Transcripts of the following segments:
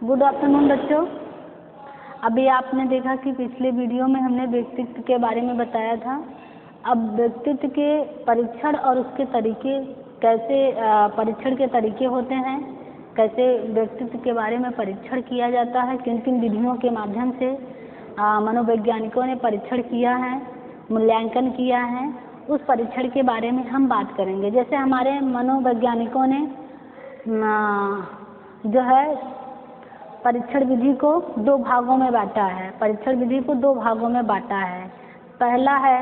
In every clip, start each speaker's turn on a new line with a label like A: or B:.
A: Good afternoon बच्चों। अभी आपने देखा कि पिछले वीडियो में हमने व्यक्तित्व के बारे में बताया था। अब व्यक्तित्व के परीक्षण और उसके तरीके कैसे परीक्षण के तरीके होते हैं, कैसे व्यक्तित्व के बारे में परीक्षण किया जाता है, किन किन विधियों के माध्यम से मनोवैज्ञानिकों ने परीक्षण किया है, मूल्यांकन किया है, उस परीक्षण के बारे में हम बात करेंगे। जैसे हमारे मनोवैज्ञानिकों ने जो है परीक्षण विधि को दो भागों में बांटा है। परीक्षण विधि को दो भागों में बांटा है। पहला है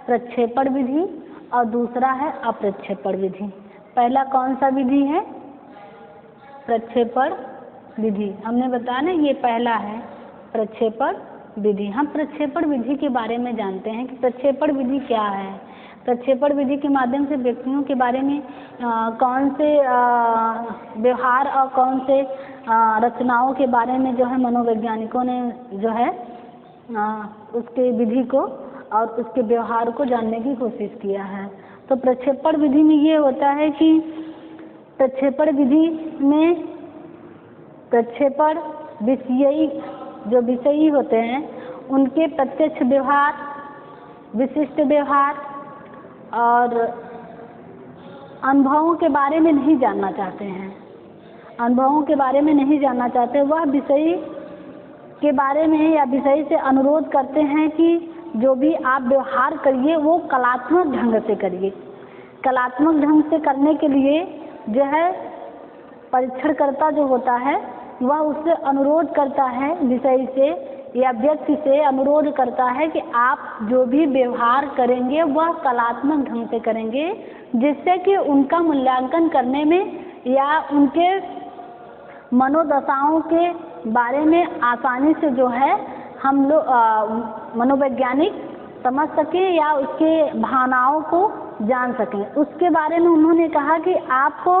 A: प्रक्षेपण विधि और दूसरा है अप्रक्षेपण विधि। पहला कौन सा विधि है? प्रक्षेपण विधि। हमने बताया ना, ये पहला है प्रक्षेपण विधि। हम प्रक्षेपण विधि के बारे में जानते हैं कि प्रक्षेपण विधि क्या है। प्रक्षेपण विधि के माध्यम से व्यक्तियों के बारे में कौन से व्यवहार और कौन से रचनाओं के बारे में जो है मनोवैज्ञानिकों ने जो है उसके विधि को और उसके व्यवहार को जानने की कोशिश किया है। तो प्रक्षेपण विधि में ये होता है कि प्रक्षेपण विधि में प्रक्षेपण विषयी जो विषयी होते हैं उनके प्रत्यक्ष व्यवहार, विशिष्ट व्यवहार और अनुभवों के बारे में नहीं जानना चाहते हैं। अनुभवों के बारे में नहीं जानना चाहते, वह विषय के बारे में या विषय से अनुरोध करते हैं कि जो भी आप व्यवहार करिए वो कलात्मक ढंग से करिए। कलात्मक ढंग से करने के लिए जो है परीक्षणकर्ता जो होता है वह उससे अनुरोध करता है, विषय से या व्यक्ति से अनुरोध करता है कि आप जो भी व्यवहार करेंगे वह कलात्मक ढंग से करेंगे, जिससे कि उनका मूल्यांकन करने में या उनके मनोदशाओं के बारे में आसानी से जो है हम लोग मनोवैज्ञानिक समझ सकें या उसके भावनाओं को जान सकें। उसके बारे में उन्होंने कहा कि आपको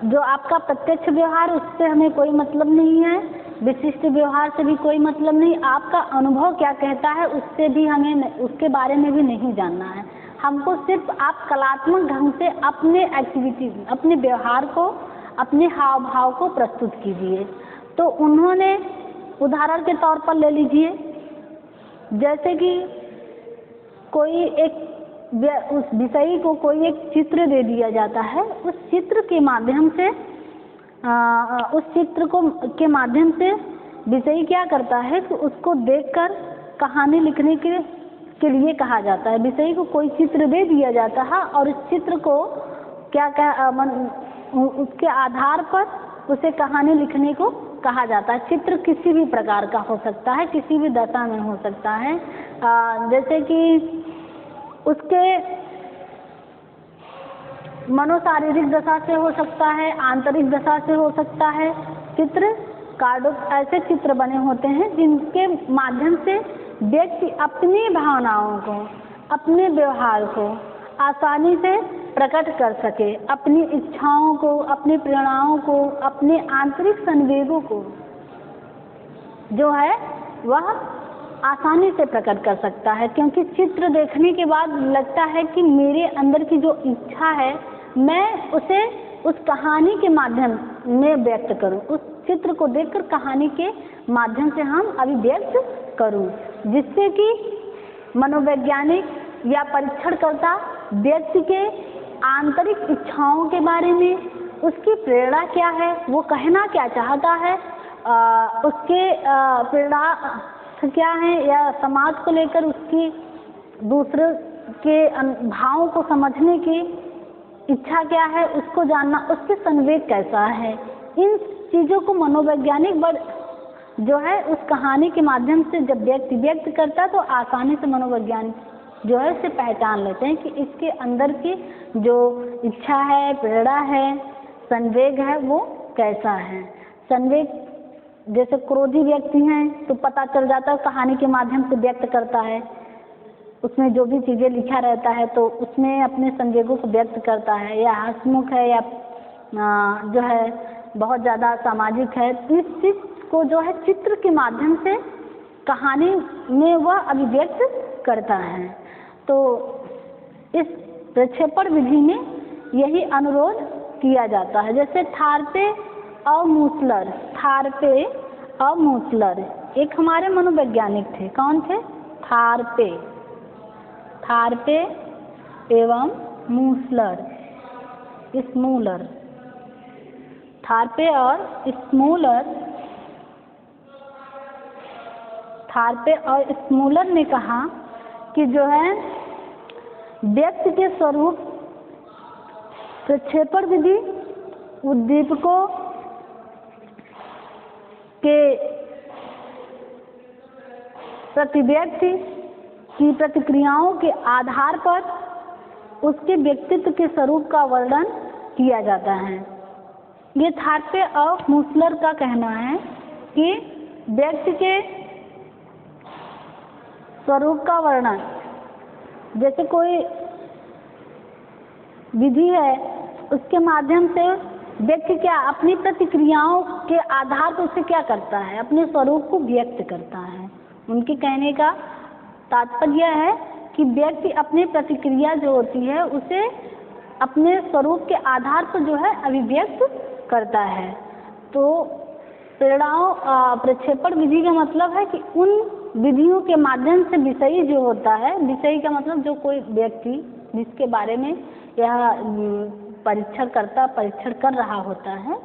A: जो आपका प्रत्यक्ष व्यवहार उससे हमें कोई मतलब नहीं है, विशिष्ट व्यवहार से भी कोई मतलब नहीं, आपका अनुभव क्या कहता है उससे भी हमें उसके बारे में भी नहीं जानना है। हमको सिर्फ आप कलात्मक ढंग से अपने एक्टिविटी, अपने व्यवहार को, अपने हाव भाव को प्रस्तुत कीजिए। तो उन्होंने उदाहरण के तौर पर ले लीजिए, जैसे कि कोई एक उस विषय को कोई एक चित्र दे दिया जाता है, उस चित्र के माध्यम से उस चित्र को के माध्यम से विषय क्या करता है कि उसको देखकर कहानी लिखने के लिए कहा जाता है। विषय को कोई चित्र दे दिया जाता है और इस चित्र को उसके आधार पर उसे कहानी लिखने को कहा जाता है। चित्र किसी भी प्रकार का हो सकता है, किसी भी दशा में हो सकता है, जैसे कि उसके मनोशारीरिक दशा से हो सकता है, आंतरिक दशा से हो सकता है। चित्र कार्डों ऐसे चित्र बने होते हैं जिनके माध्यम से व्यक्ति अपनी भावनाओं को, अपने व्यवहार को आसानी से प्रकट कर सके, अपनी इच्छाओं को, अपनी प्रेरणाओं को, अपने आंतरिक संवेगों को जो है वह आसानी से प्रकट कर सकता है। क्योंकि चित्र देखने के बाद लगता है कि मेरे अंदर की जो इच्छा है मैं उसे उस कहानी के माध्यम में व्यक्त करूं, उस चित्र को देखकर कहानी के माध्यम से हम अभिव्यक्त करूं, जिससे कि मनोवैज्ञानिक या परीक्षणकर्ता व्यक्ति के आंतरिक इच्छाओं के बारे में, उसकी प्रेरणा क्या है, वो कहना क्या चाहता है, उसके प्रेरणा क्या है या समाज को लेकर उसकी दूसरे के भावों को समझने की इच्छा क्या है, उसको जानना, उसके संवेग कैसा है, इन चीज़ों को मनोवैज्ञानिक जो है उस कहानी के माध्यम से जब व्यक्ति व्यक्त करता है तो आसानी से मनोवैज्ञानिक जो है उसे पहचान लेते हैं कि इसके अंदर की जो इच्छा है, प्रेरणा है, संवेग है, वो कैसा है। संवेग जैसे क्रोधी व्यक्ति हैं तो पता चल जाता है, कहानी के माध्यम से व्यक्त करता है, उसमें जो भी चीज़ें लिखा रहता है तो उसमें अपने संवेगों को व्यक्त करता है। या हंसमुख है या जो है बहुत ज़्यादा सामाजिक है, इस चीज़ को जो है चित्र के माध्यम से कहानी में वह अभिव्यक्त करता है। तो इस प्रक्षेपण विधि में यही अनुरोध किया जाता है। जैसे ठारते अमूसलर, थारपे अमूसलर एक हमारे मनोवैज्ञानिक थे। कौन थे? थारपे, थारपे एवं मूसलर, स्मूलर। थारपे और स्मूलर, थारपे और स्मूलर ने कहा कि जो है व्यक्ति के स्वरूप प्रक्षेपण विधि उद्दीपकों के प्रति व्यक्ति की प्रतिक्रियाओं के आधार पर उसके व्यक्तित्व के स्वरूप का वर्णन किया जाता है। ये थारपे और मूसलर का कहना है कि व्यक्ति के स्वरूप का वर्णन, जैसे कोई विधि है उसके माध्यम से व्यक्ति क्या अपनी प्रतिक्रियाओं के आधार पर उसे क्या करता है, अपने स्वरूप को व्यक्त करता है। उनके कहने का तात्पर्य है कि व्यक्ति अपनी प्रतिक्रिया जो होती है उसे अपने स्वरूप के आधार पर जो है अभिव्यक्त करता है। तो प्रेरणाओं प्रक्षेपण विधि का मतलब है कि उन विधियों के माध्यम से विषयी जो होता है, विषयी का मतलब जो कोई व्यक्ति जिसके बारे में यह परीक्षण कर रहा होता है,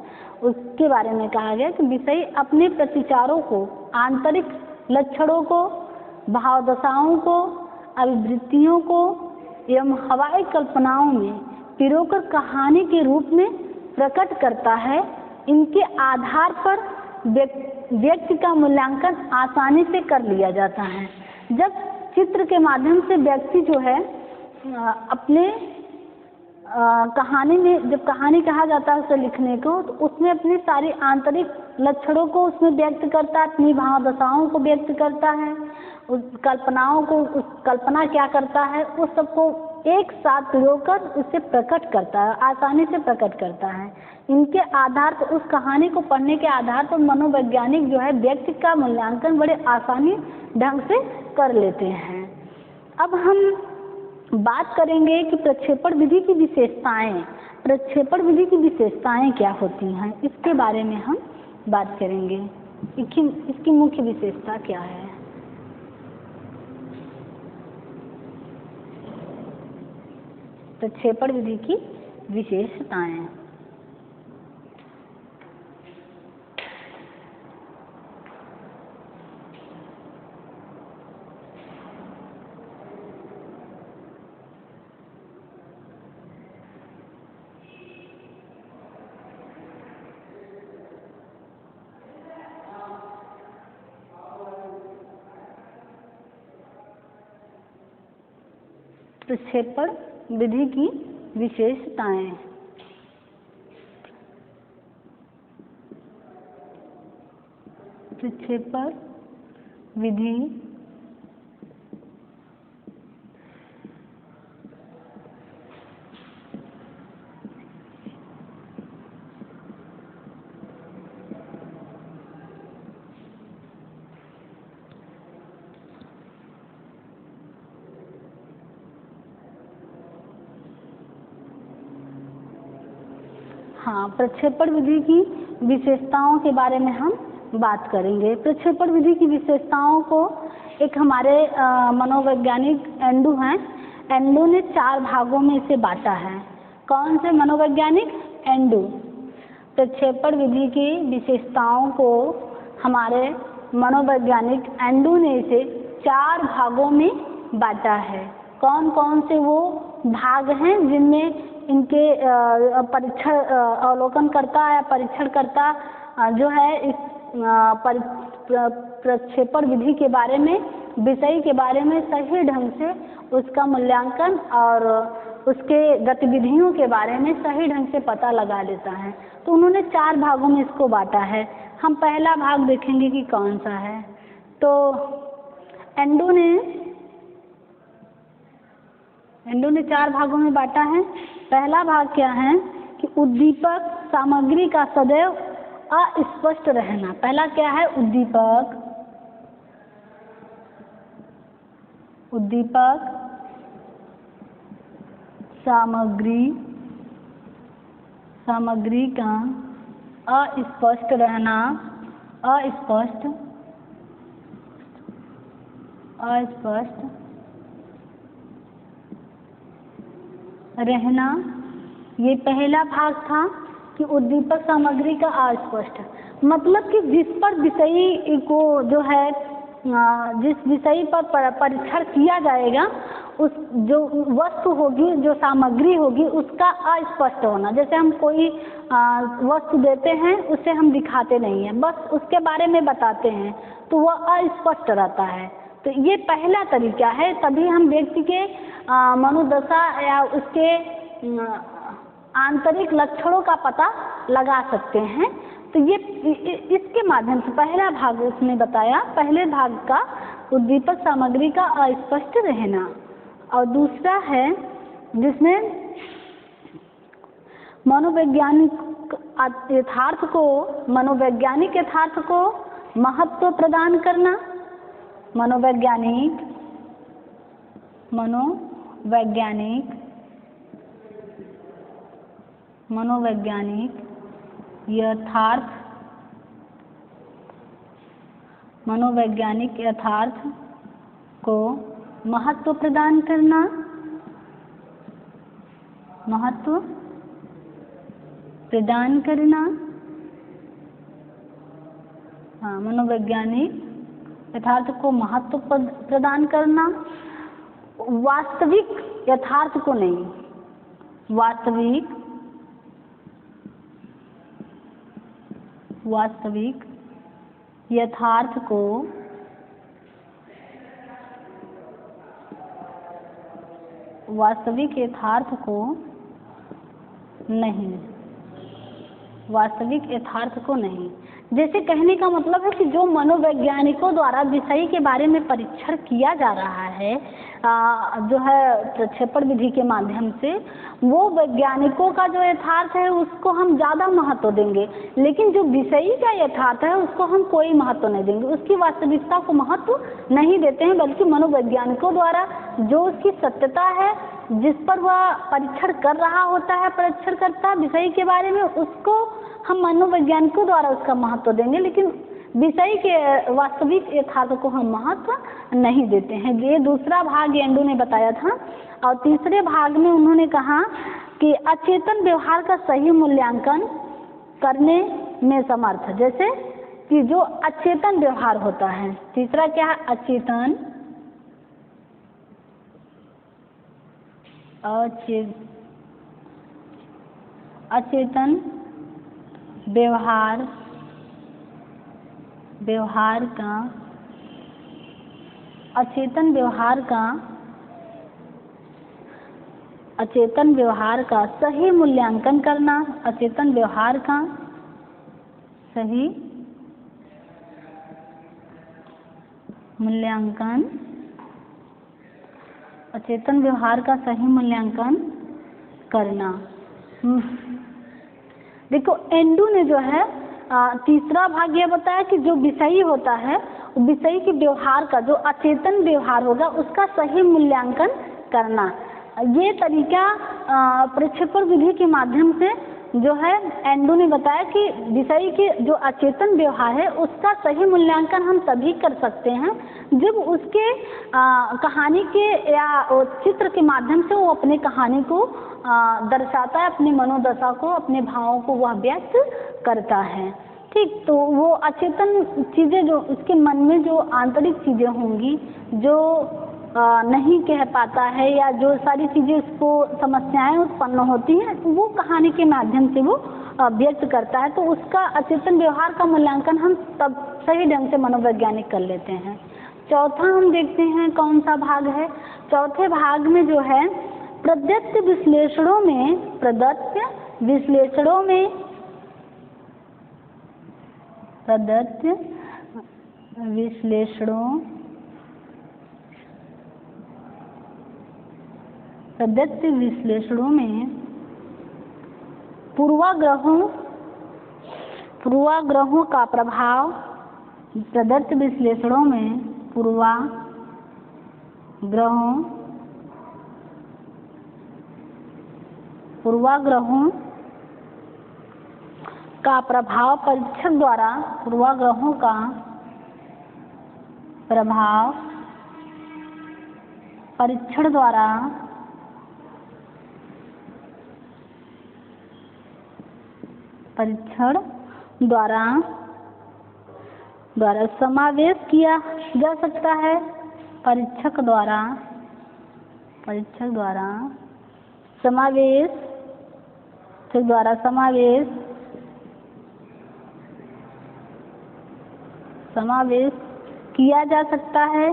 A: उसके बारे में कहा गया कि विषयी अपने प्रतिचारों को, आंतरिक लक्षणों को, भावदशाओं को, अभिवृत्तियों को एवं हवाई कल्पनाओं में पिरोकर कहानी के रूप में प्रकट करता है। इनके आधार पर व्यक्ति का मूल्यांकन आसानी से कर लिया जाता है। जब चित्र के माध्यम से व्यक्ति जो है अपने कहानी में, जब कहानी कहा जाता है उसे लिखने को, तो उसमें अपनी सारी आंतरिक लक्षणों को उसमें व्यक्त करता है, अपनी भावदशाओं को व्यक्त करता है, उस कल्पनाओं को, उस कल्पना क्या करता है उस सबको एक साथ पिरोकर उसे प्रकट करता है, आसानी से प्रकट करता है। इनके आधार पर, उस कहानी को पढ़ने के आधार पर मनोवैज्ञानिक जो है व्यक्ति का मूल्यांकन बड़े आसानी ढंग से कर लेते हैं। अब हम बात करेंगे कि प्रक्षेपण विधि की विशेषताएं, प्रक्षेपण विधि की विशेषताएं क्या होती हैं, इसके बारे में हम बात करेंगे। इसकी मुख्य विशेषता क्या है। प्रक्षेपण विधि की विशेषताएं, प्रक्षेपण विधि की विशेषताएं। प्रक्षेपण विधि हाँ, प्रक्षेपण विधि की विशेषताओं के बारे में हम बात करेंगे। प्रक्षेपण विधि की विशेषताओं को एक हमारे मनोवैज्ञानिक एंडू हैं, एंडू ने 4 भागों में इसे बांटा है। कौन से मनोवैज्ञानिक? एंडू। प्रक्षेपण विधि की विशेषताओं को हमारे मनोवैज्ञानिक एंडू ने इसे 4 भागों में बांटा है। कौन कौन से वो भाग हैं जिनमें इनके परीक्षण अवलोकन करता या परीक्षण करता जो है इस प्रक्षेपण विधि के बारे में, विषय के बारे में सही ढंग से उसका मूल्यांकन और उसके गतिविधियों के बारे में सही ढंग से पता लगा लेता है। तो उन्होंने 4 भागों में इसको बांटा है। हम पहला भाग देखेंगे कि कौन सा है। तो एंडू ने 4 भागों में बांटा है। पहला भाग क्या है कि उद्दीपक सामग्री का सदैव अस्पष्ट रहना। पहला क्या है? उद्दीपक सामग्री का अस्पष्ट रहना, अस्पष्ट रहना, ये पहला भाग था कि उद्दीपक सामग्री का अस्पष्ट, मतलब कि जिस पर विषयी को जो है जिस विषय पर परीक्षण किया जाएगा उस जो वस्तु होगी, जो सामग्री होगी, उसका अस्पष्ट होना। जैसे हम कोई वस्तु देते हैं, उसे हम दिखाते नहीं हैं, बस उसके बारे में बताते हैं, तो वह अस्पष्ट रहता है। तो ये पहला तरीका है, तभी हम व्यक्ति के मनोदशा या उसके आंतरिक लक्षणों का पता लगा सकते हैं। तो ये इसके माध्यम से पहला भाग उसने बताया, पहले भाग का उद्दीपक सामग्री का अस्पष्ट रहना। और दूसरा है जिसमें मनोवैज्ञानिक यथार्थ को महत्व प्रदान करना, मनोवैज्ञानिक यथार्थ को महत्व प्रदान करना, मनोवैज्ञानिक यथार्थ को महत्व प्रदान करना, वास्तविक यथार्थ को नहीं, वास्तविक यथार्थ को नहीं। जैसे कहने का मतलब है कि जो मनोवैज्ञानिकों द्वारा विषय के बारे में परीक्षण किया जा रहा है जो है प्रक्षेपण विधि के माध्यम से, वो वैज्ञानिकों का जो यथार्थ है उसको हम ज़्यादा महत्व देंगे, लेकिन जो विषयी का यथार्थ है उसको हम कोई महत्व नहीं देंगे, उसकी वास्तविकता को महत्व नहीं देते हैं, बल्कि मनोवैज्ञानिकों द्वारा जो उसकी सत्यता है, जिस पर वह परीक्षण कर रहा होता है परीक्षणकर्ता विषय के बारे में, उसको हम मनोवैज्ञानिकों द्वारा उसका महत्व देंगे, लेकिन विषय के वास्तविक यथार्थ को हम महत्व नहीं देते हैं। ये दूसरा भाग एंडू ने बताया था। और तीसरे भाग में उन्होंने कहा कि अचेतन व्यवहार का सही मूल्यांकन करने में समर्थ, जैसे कि जो अचेतन व्यवहार होता है। तीसरा क्या है? अचेतन व्यवहार का सही मूल्यांकन करना, अचेतन व्यवहार का सही मूल्यांकन, अचेतन व्यवहार का सही मूल्यांकन करना। देखो एंडू ने जो है तीसरा भाग यह बताया कि जो विषयी होता है, विषयी के व्यवहार का जो अचेतन व्यवहार होगा उसका सही मूल्यांकन करना। ये तरीका प्रक्षेपण विधि के माध्यम से जो है एंडू ने बताया कि विषय के जो अचेतन व्यवहार है उसका सही मूल्यांकन हम तभी कर सकते हैं जब उसके कहानी के या चित्र के माध्यम से वो अपने कहानी को दर्शाता है, अपनी मनोदशा को, अपने भावों को वह व्यक्त करता है। ठीक, तो वो अचेतन चीज़ें जो उसके मन में जो आंतरिक चीज़ें होंगी, जो नहीं कह पाता है या जो सारी चीज़ें उसको समस्याएं उत्पन्न होती हैं, वो कहानी के माध्यम से वो व्यक्त करता है। तो उसका अचेतन व्यवहार का मूल्यांकन हम तब सही ढंग से मनोवैज्ञानिक कर लेते हैं। चौथा हम देखते हैं कौन सा भाग है। चौथे भाग में जो है प्रदत्त विश्लेषणों में पूर्वाग्रहों का प्रभाव, प्रदत्त विश्लेषणों में का प्रभाव परीक्षक द्वारा पूर्वाग्रहों का प्रभाव परीक्षण द्वारा समावेश किया जा सकता है। परीक्षक द्वारा समावेश किया जा सकता है।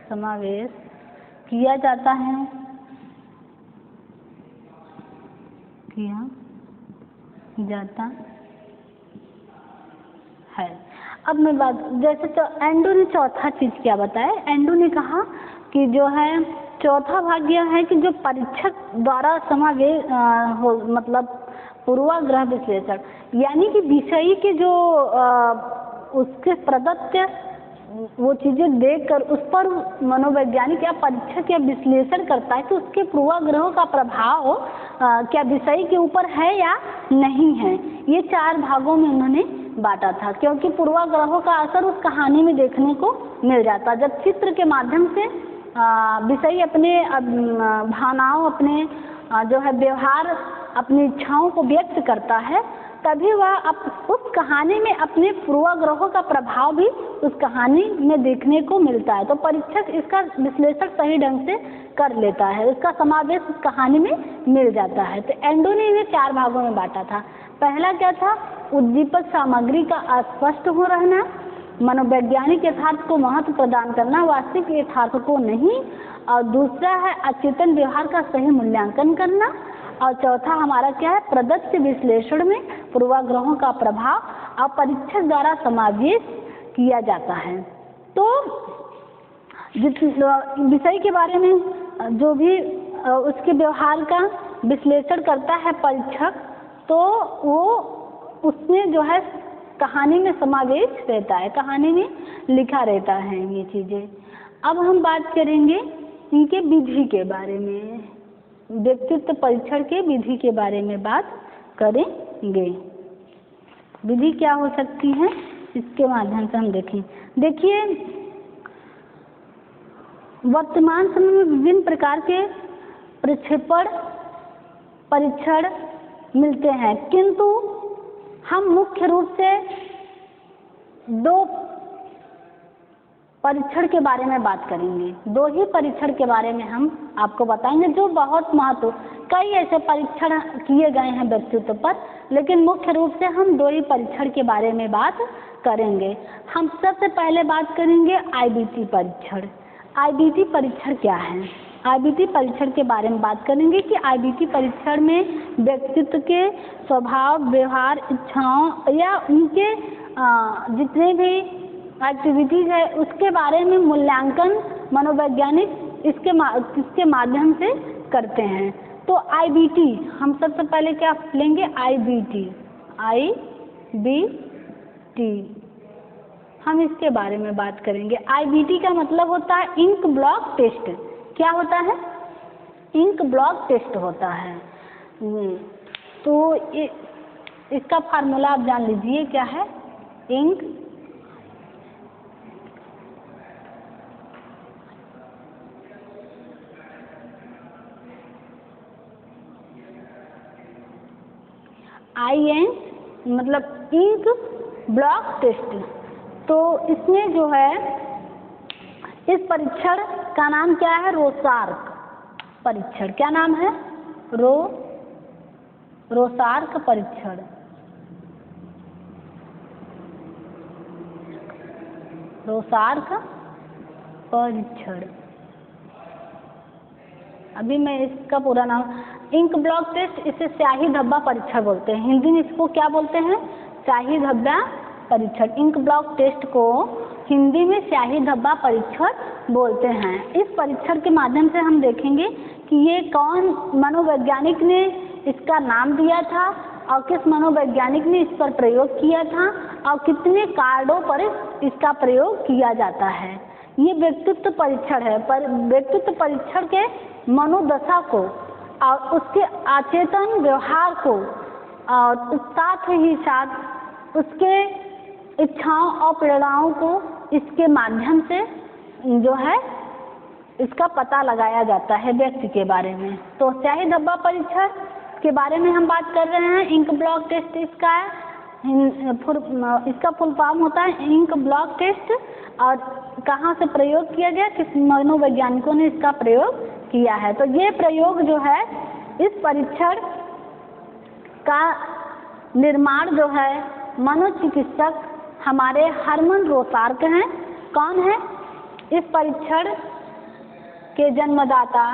A: समावेश किया जाता है। अब मैं बात जैसे एंडू ने चौथा चीज क्या बताया, एंडू ने कहा कि जो है चौथा भाग यह है कि जो परीक्षक द्वारा समावेश मतलब पूर्वाग्रह विश्लेषण, यानी कि विषयी के जो उसके प्रदत्त वो चीजें देखकर उस पर मनोवैज्ञानिक या परीक्षक या विश्लेषण करता है कि उसके पूर्वाग्रहों का प्रभाव क्या विषय के ऊपर है या नहीं है। ये 4 भागों में उन्होंने बांटा था, क्योंकि पूर्वाग्रहों का असर उस कहानी में देखने को मिल जाता। जब चित्र के माध्यम से विषय अपने भावनाओं, अपने जो है व्यवहार, अपनी इच्छाओं को व्यक्त करता है, तभी वह उस कहानी में अपने पूर्वाग्रहों का प्रभाव भी उस कहानी में देखने को मिलता है। तो परीक्षक इसका विश्लेषण सही ढंग से कर लेता है, उसका समावेश उस कहानी में मिल जाता है। तो एंडो ने इन्हें 4 भागों में बांटा था। पहला क्या था, उद्दीपक सामग्री का अस्पष्ट हो रहना, मनोवैज्ञानिक यथार्थ को महत्व प्रदान करना, वास्तविक यथार्थ को नहीं, और दूसरा है अचेतन व्यवहार का सही मूल्यांकन करना, और चौथा हमारा क्या है, प्रदत्त विश्लेषण में पूर्वाग्रहों का प्रभाव और परीक्षक द्वारा समावेश किया जाता है। तो विषय के बारे में जो भी उसके व्यवहार का विश्लेषण करता है परीक्षक, तो वो उसमें जो है कहानी में समावेश रहता है, कहानी में लिखा रहता है ये चीजें। अब हम बात करेंगे इनके विधि के बारे में, व्यक्तित्व परीक्षण के विधि के बारे में बात करेंगे। विधि क्या हो सकती है, इसके माध्यम से हम देखें। देखिए, वर्तमान समय में विभिन्न प्रकार के प्रक्षेपण परीक्षण मिलते हैं, किंतु हम मुख्य रूप से 2 परीक्षण के बारे में बात करेंगे। 2 ही परीक्षण के बारे में हम आपको बताएंगे जो बहुत महत्व, कई ऐसे परीक्षण किए गए हैं व्यक्तित्व पर, लेकिन मुख्य रूप से हम 2 ही परीक्षण के बारे में बात करेंगे। हम सबसे पहले बात करेंगे IBT परीक्षण। IBT परीक्षण क्या है, IBT परीक्षण के बारे में बात करेंगे कि IBT परीक्षण में व्यक्तित्व के स्वभाव, व्यवहार, इच्छाओं या उनके जितने भी एक्टिविटीज है उसके बारे में मूल्यांकन मनोवैज्ञानिक इसके माध्यम से करते हैं। तो IBT हम सबसे पहले क्या लेंगे, IBT हम इसके बारे में बात करेंगे। IBT का मतलब होता है इंक ब्लॉक टेस्ट। क्या होता है, इंक ब्लॉक टेस्ट होता है। तो इसका फार्मूला आप जान लीजिए क्या है, इंक मतलब इंक ब्लॉक टेस्ट। तो इसमें जो है इस परीक्षण का नाम क्या है, रोसार्क परीक्षण। क्या नाम है, रोसार्क परीक्षण। रोसार्क परीक्षण। अभी मैं इसका पूरा नाम, इंक ब्लॉक टेस्ट, इसे स्याही धब्बा परीक्षण बोलते हैं। हिंदी में इसको क्या बोलते हैं, स्याही धब्बा परीक्षण। इंक ब्लॉक टेस्ट को हिंदी में स्याही धब्बा परीक्षण बोलते हैं। इस परीक्षण के माध्यम से हम देखेंगे कि ये कौन मनोवैज्ञानिक ने इसका नाम दिया था और किस मनोवैज्ञानिक ने इस पर प्रयोग किया था और कितने कार्डों पर इसका प्रयोग किया जाता है। ये व्यक्तित्व परीक्षण है। पर व्यक्तित्व परीक्षण के मनोदशा को और उसके अचेतन व्यवहार को और साथ ही साथ उसके इच्छाओं और प्रेरणाओं को इसके माध्यम से जो है इसका पता लगाया जाता है व्यक्ति के बारे में। तो स्याही धब्बा परीक्षण के बारे में हम बात कर रहे हैं। इंक ब्लॉक टेस्ट इसका फुल फॉर्म होता है इंक ब्लॉक टेस्ट। और कहाँ से प्रयोग किया गया, किस मनोवैज्ञानिकों ने इसका प्रयोग किया है। तो ये प्रयोग जो है, इस परीक्षण का निर्माण जो है मनोचिकित्सक हमारे हरमन रोसार्क हैं। कौन है? इस परीक्षण के जन्मदाता,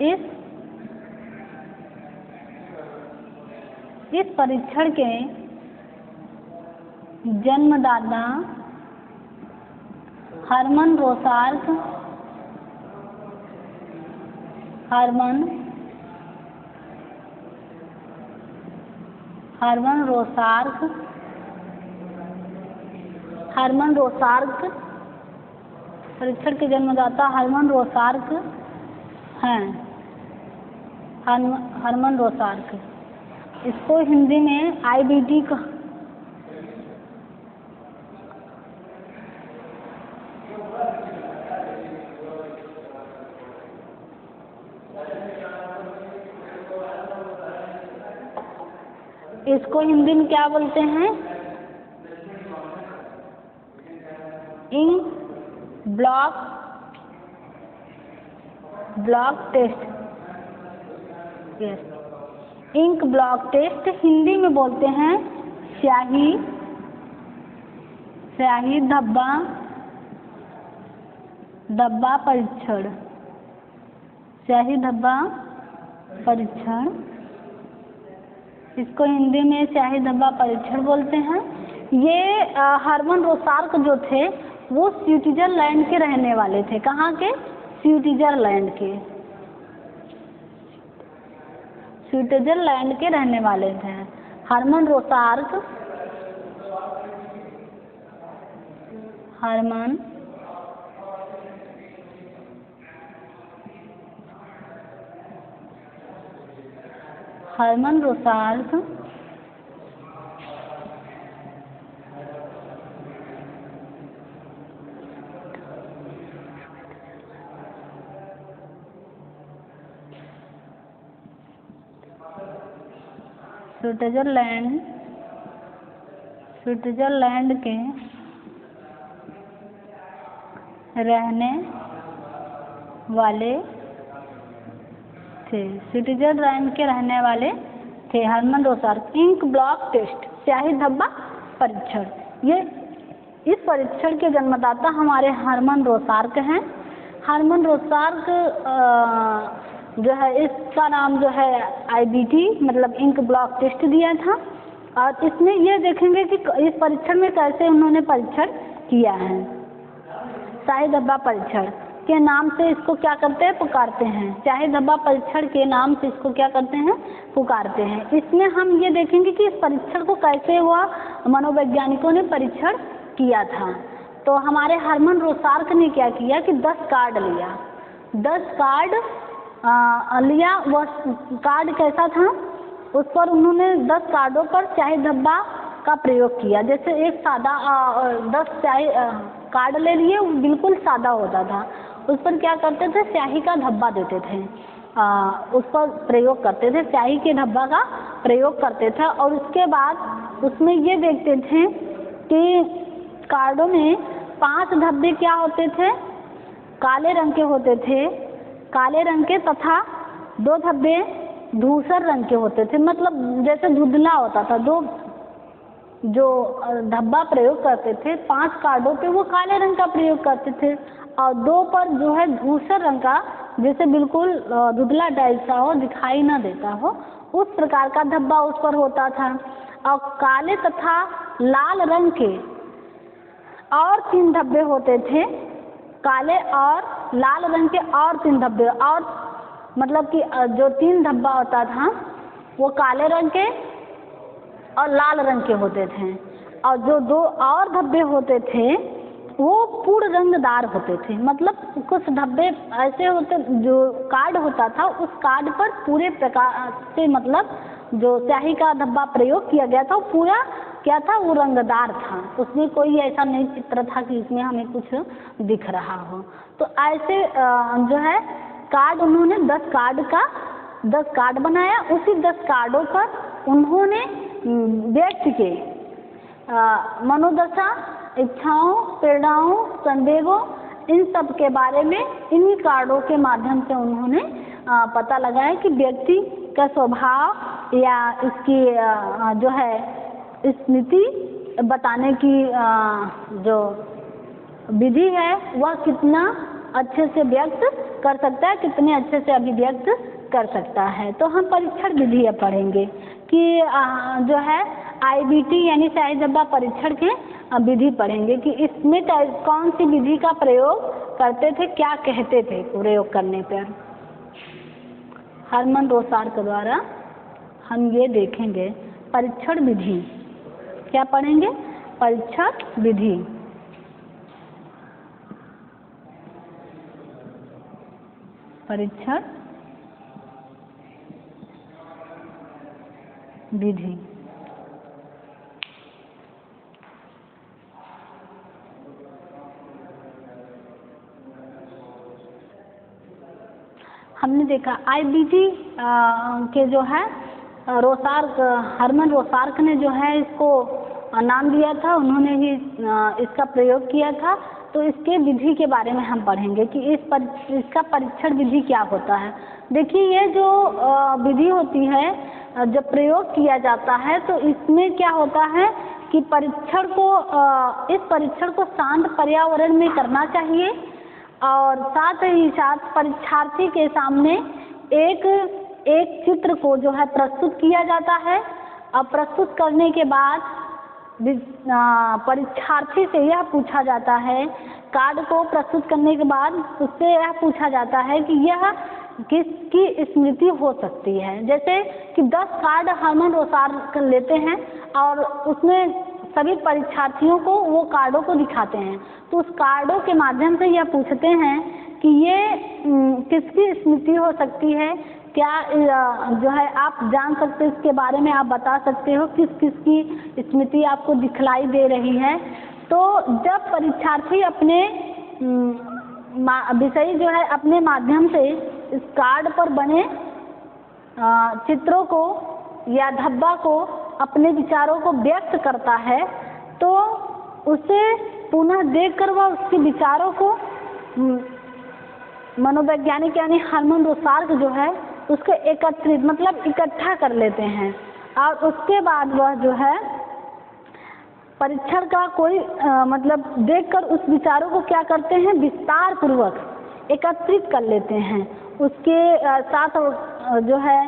A: इस परीक्षण के जन्मदाता हरमन रोसार्क परीक्षण के जन्मदाता हरमन रोसार्क हैं। हरमन रोसार्क, इसको हिंदी में IBD का इसको हिंदी में क्या बोलते हैं? Ink block test. Yes, ink block test Hindi में बोलते हैं स्याही धब्बा परीक्षण। स्याही धब्बा परीक्षण, इसको हिंदी में स्याही धब्बा परीक्षण बोलते हैं। ये हरमन रोसार्क जो थे वो स्विट्जरलैंड के रहने वाले थे। कहाँ के? स्विट्जरलैंड के रहने वाले थे। हरमन रोसार्क स्विट्जरलैंड के रहने वाले थे। हरमन रोसार्क। इंक ब्लॉक टेस्ट, स्याही धब्बा परीक्षण, ये इस परीक्षण के जन्मदाता हमारे हरमन रोसार्क हैं। हरमन रोसार्क जो है, इसका नाम जो है IBT मतलब इंक ब्लॉक टेस्ट दिया था। और इसमें ये देखेंगे कि इस परीक्षण में कैसे उन्होंने परीक्षण किया है। स्याही धब्बा परीक्षण के नाम से इसको क्या करते हैं? पुकारते हैं। स्याही धब्बा परीक्षण के नाम से इसको क्या करते हैं? पुकारते हैं। इसमें हम ये देखेंगे कि इस परीक्षण को कैसे हुआ, मनोवैज्ञानिकों ने परीक्षण किया था। तो हमारे हरमन रोसार्क ने क्या किया कि 10 कार्ड लिया। 10 कार्ड लिया। वह कार्ड कैसा था? उस पर उन्होंने 10 कार्डों पर स्याही धब्बा का प्रयोग किया। जैसे एक सादा 10 स्याही कार्ड ले लिए, बिल्कुल सादा होता था। उस पर क्या करते थे? स्याही का धब्बा देते थे, उस पर प्रयोग करते थे, स्याही के धब्बा का प्रयोग करते थे। और उसके बाद उसमें ये देखते थे कि कार्डों में 5 धब्बे क्या होते थे? काले रंग के होते थे, काले रंग के, तथा 2 धब्बे धूसर रंग के होते थे। मतलब जैसे धुंधला होता था। 2 जो धब्बा प्रयोग करते थे 5 कार्डों पे वो काले रंग का प्रयोग करते थे, और 2 पर जो है धूसर रंग का, जैसे बिल्कुल धुंधला टाइप सा हो, दिखाई ना देता हो, उस प्रकार का धब्बा उस पर होता था। और काले तथा लाल रंग के और 3 धब्बे होते थे। काले और लाल रंग के और 3 धब्बे, और मतलब कि जो 3 धब्बा होता था वो काले रंग के और लाल रंग के होते थे, और जो 2 और धब्बे होते थे वो पूर्ण रंगदार होते थे। मतलब कुछ धब्बे ऐसे होते, जो कार्ड होता था उस कार्ड पर पूरे प्रकार से, मतलब जो स्याही का धब्बा प्रयोग किया गया था वो पूरा क्या था, वो रंगदार था, उसमें कोई ऐसा नहीं चित्र था कि इसमें हमें कुछ दिख रहा हो। तो ऐसे जो है कार्ड उन्होंने 10 कार्ड बनाया। उसी 10 कार्डों पर उन्होंने व्यक्ति के मनोदशा, इच्छाओं, प्रेरणाओं, संदेहों, इन सब के बारे में इन्हीं कार्डों के माध्यम से उन्होंने पता लगाया कि व्यक्ति का स्वभाव या इसकी जो है स्मृति बताने की जो विधि है वह कितना अच्छे से व्यक्त कर सकता है, कितने अच्छे से अभिव्यक्त कर सकता है। तो हम परीक्षण विधि अब पढ़ेंगे कि जो है IBT यानी स्याही धब्बा परीक्षण के विधि पढ़ेंगे कि इसमें कौन सी विधि का प्रयोग करते थे, क्या कहते थे प्रयोग करने पर। हरमन रोसार्क के द्वारा हम ये देखेंगे परीक्षण विधि। क्या पढ़ेंगे? परीक्षण विधि। परीक्षण विधि। हमने देखा IBT के जो है रोसार्क, हरमन रोसार्क ने जो है इसको नाम दिया था, उन्होंने ही इसका प्रयोग किया था। तो इसके विधि के बारे में हम पढ़ेंगे कि इसका परीक्षण विधि क्या होता है। देखिए ये जो विधि होती है, जब प्रयोग किया जाता है तो इसमें क्या होता है कि परीक्षण को इस परीक्षण को शांत पर्यावरण में करना चाहिए, और साथ ही साथ परीक्षार्थी के सामने एक चित्र को जो है प्रस्तुत किया जाता है। और प्रस्तुत करने के बाद परीक्षार्थी से यह पूछा जाता है, कार्ड को प्रस्तुत करने के बाद उससे यह पूछा जाता है कि यह किसकी स्मृति हो सकती है। जैसे कि 10 कार्ड हरमन रोसार्क लेते हैं और उसमें सभी परीक्षार्थियों को वो कार्डों को दिखाते हैं, तो उस कार्डों के माध्यम से यह पूछते हैं कि ये किसकी स्मृति हो सकती है, क्या जो है आप जान सकते हैं, इसके बारे में आप बता सकते हो किस किस की स्मृति आपको दिखलाई दे रही है। तो जब परीक्षार्थी अपने विषय जो है अपने माध्यम से इस कार्ड पर बने चित्रों को या धब्बा को, अपने विचारों को व्यक्त करता है, तो उसे पुनः देखकर वह उसके विचारों को मनोवैज्ञानिक यानी हरमन रोसार्क जो है उसको एकत्रित मतलब इकट्ठा कर लेते हैं, और उसके बाद वह जो है परीक्षण का कोई मतलब देखकर उस विचारों को क्या करते हैं, विस्तार पूर्वक एकत्रित कर लेते हैं। उसके साथ जो है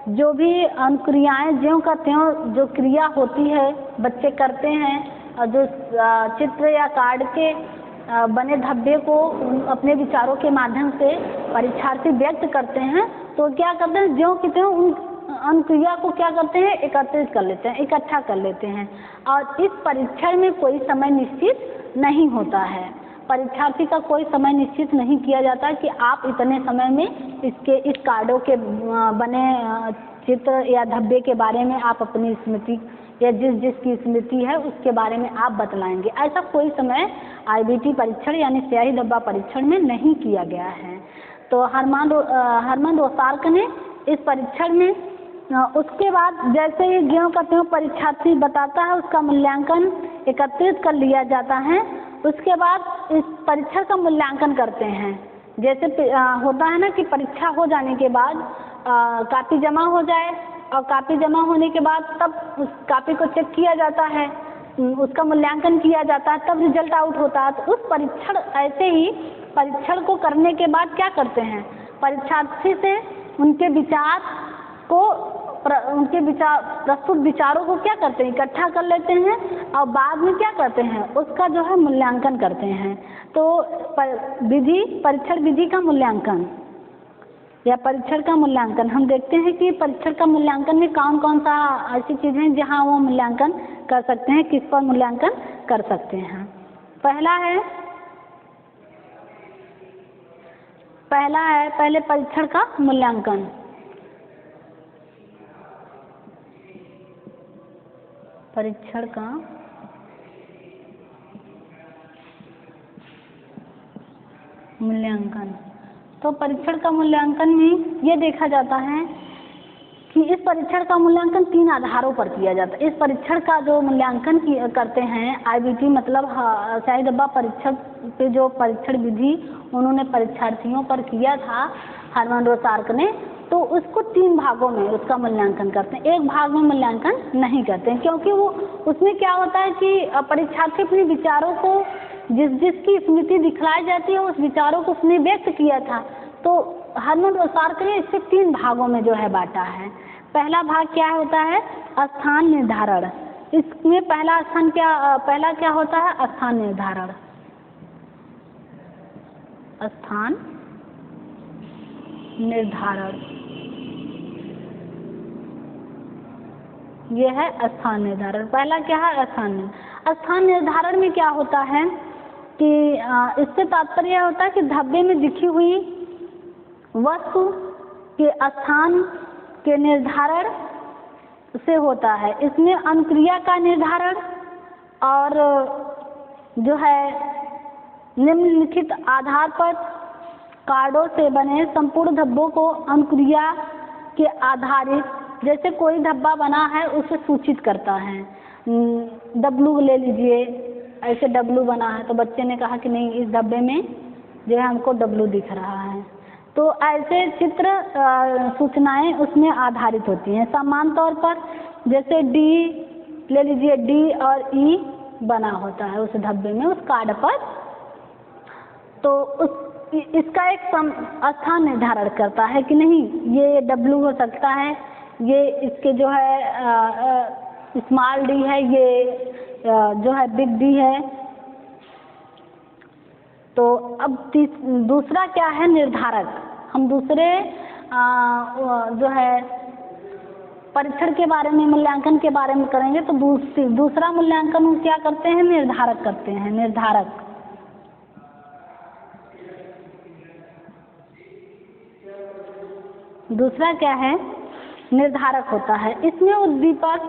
A: जो भी अनुक्रियाएं ज्यों का त्यों जो क्रिया होती है बच्चे करते हैं, और जो चित्र या कार्ड के बने धब्बे को अपने विचारों के माध्यम से परीक्षार्थी व्यक्त करते हैं, तो क्या करते हैं, ज्यों की त्यों उन अनुक्रिया को क्या करते हैं, एकत्रित कर लेते हैं, इकट्ठा कर लेते हैं। और इस परीक्षण में कोई समय निश्चित नहीं होता है, परीक्षार्थी का कोई समय निश्चित नहीं किया जाता कि आप इतने समय में इस कार्डों के बने चित्र या धब्बे के बारे में आप अपनी स्मृति या जिसकी स्मृति है उसके बारे में आप बतलाएंगे। ऐसा कोई समय IBT परीक्षण यानी स्याही धब्बा परीक्षण में नहीं किया गया है। तो हरमन रोसार्क ने इस परीक्षण में उसके बाद जैसे ही ज्यों का त्यों परीक्षार्थी बताता है उसका मूल्यांकन एकत्रित कर लिया जाता है। उसके बाद इस परीक्षण का मूल्यांकन करते हैं। जैसे होता है ना कि परीक्षा हो जाने के बाद कॉपी जमा हो जाए, और कॉपी जमा होने के बाद तब उस कॉपी को चेक किया जाता है, उसका मूल्यांकन किया जाता है, तब रिजल्ट आउट होता है। तो उस परीक्षण ऐसे ही परीक्षण को करने के बाद क्या करते हैं, परीक्षार्थी से उनके विचार को प्रस्तुत विचारों को क्या करते हैं, इकट्ठा कर लेते हैं, और बाद में क्या करते हैं, उसका जो है मूल्यांकन करते हैं। तो परीक्षण विधि का मूल्यांकन, या परीक्षण का मूल्यांकन। हम देखते हैं कि परीक्षण का मूल्यांकन में कौन कौन सा ऐसी चीज़ें हैं जहाँ वो मूल्यांकन कर सकते हैं, किस पर मूल्यांकन कर सकते हैं। पहला है पहले परीक्षण का मूल्यांकन। परीक्षण का मूल्यांकन, तो परीक्षण का मूल्यांकन में ये देखा जाता है कि इस परीक्षण का मूल्यांकन 3 आधारों पर किया जाता है। इस परीक्षण का जो मूल्यांकन करते हैं IBT मतलब शाही डब्बा परीक्षण पे जो परीक्षण विधि उन्होंने परीक्षार्थियों पर किया था हरमन रोसार्क ने, तो उसको 3 भागों में उसका मूल्यांकन करते हैं। एक भाग में मूल्यांकन नहीं करते हैं, क्योंकि वो उसमें क्या होता है कि परीक्षार्थी अपने विचारों को जिसकी स्मृति दिखलाई जाती है उस विचारों को उसने व्यक्त किया था, तो हरमन रोसार्क ने इसे 3 भागों में जो है बांटा है। पहला भाग क्या होता है? स्थान निर्धारण। इसमें पहला क्या होता है? स्थान निर्धारण। स्थान निर्धारण, ये है स्थान निर्धारण। पहला क्या है? स्थान निर्धारण में क्या होता है कि इससे तात्पर्य होता है कि धब्बे में दिखी हुई वस्तु के स्थान के निर्धारण से होता है। इसमें अनुक्रिया का निर्धारण और जो है निम्नलिखित आधार पर कार्डों से बने संपूर्ण धब्बों को अनुक्रिया के आधारित, जैसे कोई धब्बा बना है उसे सूचित करता है। W ले लीजिए, ऐसे W बना है तो बच्चे ने कहा कि नहीं इस धब्बे में जो है हमको W दिख रहा है, तो ऐसे चित्र सूचनाएं उसमें आधारित होती हैं। समान तौर पर जैसे D ले लीजिए, D और E बना होता है उस धब्बे में, उस कार्ड पर, तो इसका एक स्थान निर्धारण करता है कि नहीं ये W हो सकता है, ये इसके जो है स्मॉल D है, ये जो है बिग D है। तो अब दूसरा क्या है? निर्धारक। हम दूसरे जो है परीक्षण के बारे में, मूल्यांकन के बारे में करेंगे, तो दूसरा मूल्यांकन हम क्या करते हैं? निर्धारक करते हैं। निर्धारक दूसरा क्या है? निर्धारक होता है। इसमें उद्दीपक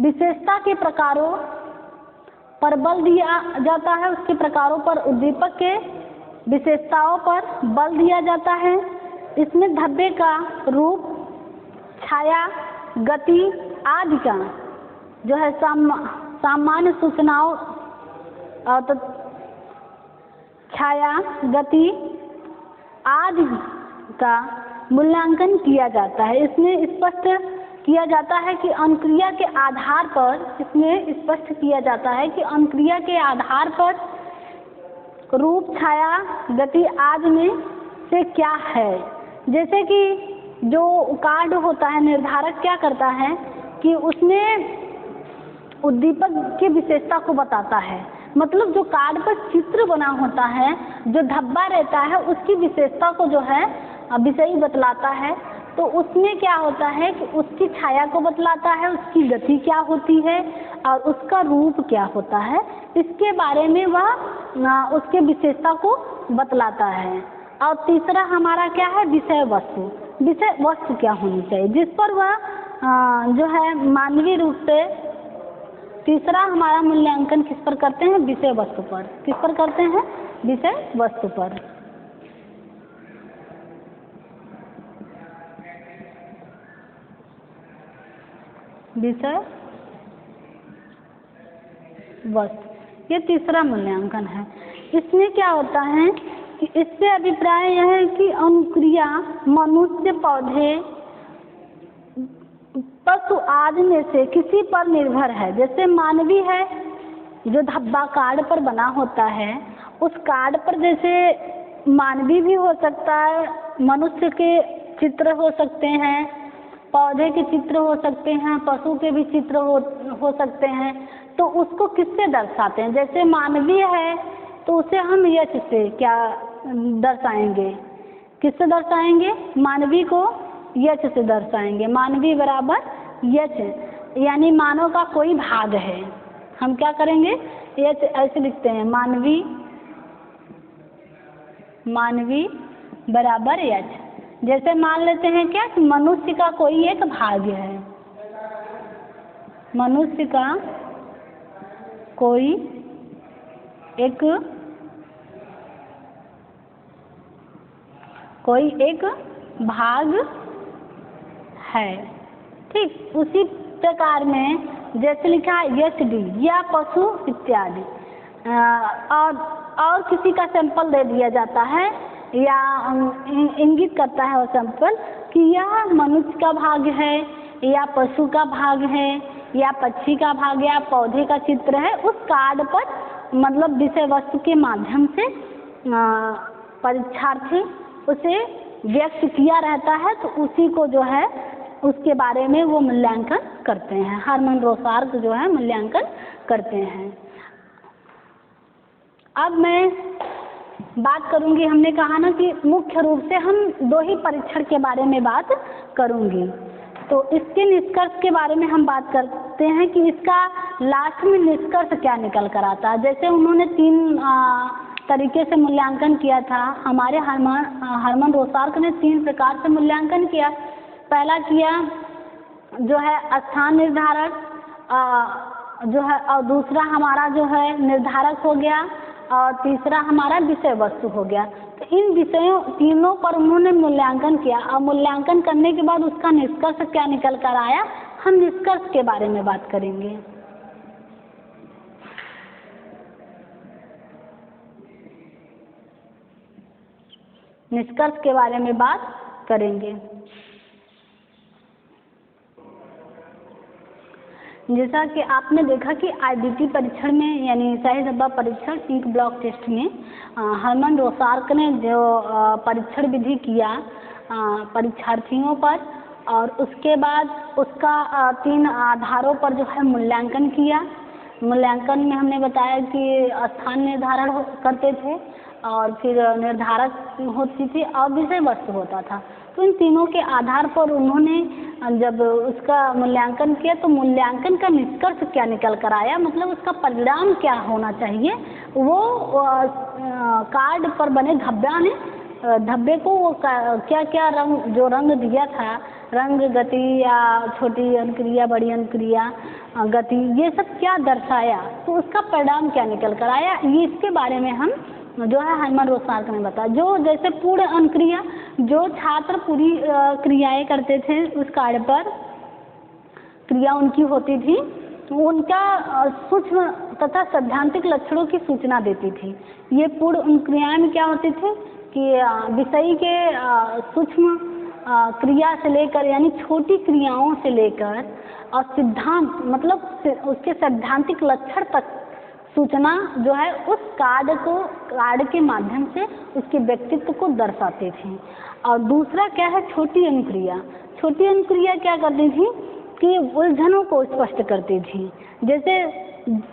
A: विशेषता के प्रकारों पर बल दिया जाता है, उसके प्रकारों पर, उद्दीपक के विशेषताओं पर बल दिया जाता है। इसमें धब्बे का रूप, छाया, गति आदि का जो है सामान्य सूचनाओं, तो छाया, गति आदि का मूल्यांकन किया जाता है। इसमें स्पष्ट किया जाता है कि अनुक्रिया के आधार पर, इसमें स्पष्ट किया जाता है कि अनुक्रिया के आधार पर रूप, छाया, गति आदि में से क्या है। जैसे कि जो कार्ड होता है, निर्धारक क्या करता है कि उसमें उद्दीपक की विशेषता को बताता है, मतलब जो कार्ड पर चित्र बना होता है, जो धब्बा रहता है, उसकी विशेषता को जो है विषयी बतलाता है। तो उसमें क्या होता है कि उसकी छाया को बतलाता है, उसकी गति क्या होती है और उसका रूप क्या होता है, इसके बारे में वह उसके विशेषता को बतलाता है। और तीसरा हमारा क्या है? विषय वस्तु। विषय वस्तु क्या होनी चाहिए जिस पर वह जो है मानवीय रूप से, तीसरा हमारा मूल्यांकन किस पर करते हैं? विषय वस्तु पर। किस पर करते हैं? विषय वस्तु पर। विषय वस्तु, ये तीसरा मूल्यांकन है। इसमें क्या होता है कि इससे अभिप्राय यह है कि अनुक्रिया मनुष्य, पौधे, पशु आदि में से किसी पर निर्भर है। जैसे मानवीय है, जो धब्बा कार्ड पर बना होता है, उस कार्ड पर जैसे मानवीय भी हो सकता है, मनुष्य के चित्र हो सकते हैं, पौधे के चित्र हो सकते हैं, पशु के भी चित्र हो सकते हैं। तो उसको किससे दर्शाते हैं? जैसे मानवीय है तो उसे हम यश से क्या दर्शाएंगे? किससे दर्शाएंगे? मानवी को यच से दर्शाएंगे। मानवी बराबर यच, यानी मानव का कोई भाग है। हम क्या करेंगे? यच ऐसे लिखते हैं, मानवी, मानवी बराबर यच। जैसे मान लेते हैं क्या कि मनुष्य का कोई एक भाग है, मनुष्य का कोई एक भाग है। ठीक उसी प्रकार में जैसे लिखा है यच डी, या पशु इत्यादि। और किसी का सैंपल दे दिया जाता है या इंगित करता है वो सैंपल कि यह मनुष्य का भाग है या पशु का भाग है या पक्षी का भाग या पौधे का चित्र है, उस कार्ड पर मतलब विषय वस्तु के माध्यम से परीक्षार्थी उसे व्यक्त किया रहता है, तो उसी को जो है उसके बारे में वो मूल्यांकन करते हैं। हरमन रोसार्क जो है मूल्यांकन करते हैं। अब मैं बात करूंगी, हमने कहा ना कि मुख्य रूप से हम 2 ही परीक्षण के बारे में बात करूंगी, तो इसके निष्कर्ष के बारे में हम बात करते हैं कि इसका लास्ट में निष्कर्ष क्या निकल कर आता है। जैसे उन्होंने 3 तरीके से मूल्यांकन किया था, हमारे हरमन रोसार्क ने 3 प्रकार से मूल्यांकन किया। पहला किया जो है स्थान निर्धारण जो है, और दूसरा हमारा जो है निर्धारक हो गया, और तीसरा हमारा विषय वस्तु हो गया। तो इन विषयों तीनों पर उन्होंने मूल्यांकन किया, और मूल्यांकन करने के बाद उसका निष्कर्ष क्या निकल कर आया, हम निष्कर्ष के बारे में बात करेंगे। निष्कर्ष के बारे में बात करेंगे। जैसा कि आपने देखा कि आईडीटी परीक्षण में यानी सही डब्बा परीक्षण इंक ब्लॉक टेस्ट में हरमन रोसार्क ने जो परीक्षण विधि किया परीक्षार्थियों पर, और उसके बाद उसका 3 आधारों पर जो है मूल्यांकन किया। मूल्यांकन में हमने बताया कि स्थान निर्धारण करते थे, और फिर निर्धारक होती थी, और विषय वस्तु होता था। तो इन तीनों के आधार पर उन्होंने जब उसका मूल्यांकन किया, तो मूल्यांकन का निष्कर्ष क्या निकल कर आया, मतलब उसका परिणाम क्या होना चाहिए, वो कार्ड पर बने धब्बे को वो क्या क्या जो रंग दिया था, रंग, गति या छोटी अनुक्रिया, बड़ी अनुक्रिया, गति, ये सब क्या दर्शाया, तो उसका परिणाम क्या निकल कर आया, ये इसके बारे में हम जो है हरमन रोसार्क ने बताया। जो जैसे पूर्ण अनुक्रिया, जो छात्र पूरी क्रियाएं करते थे उस कार्ड पर, क्रिया उनकी होती थी, उनका सूक्ष्म तथा सैद्धांतिक लक्षणों की सूचना देती थी। ये पूर्ण अनुक्रियाएं में क्या होती थी कि विषय के सूक्ष्म क्रिया से लेकर यानी छोटी क्रियाओं से लेकर और सिद्धांत मतलब उसके सैद्धांतिक लक्षण तक सूचना जो है उस कार्ड के माध्यम से उसके व्यक्तित्व को दर्शाते थे। और दूसरा क्या है, छोटी अनुक्रिया। छोटी अनुक्रिया क्या करती थी कि उलझनों को स्पष्ट करती थी। जैसे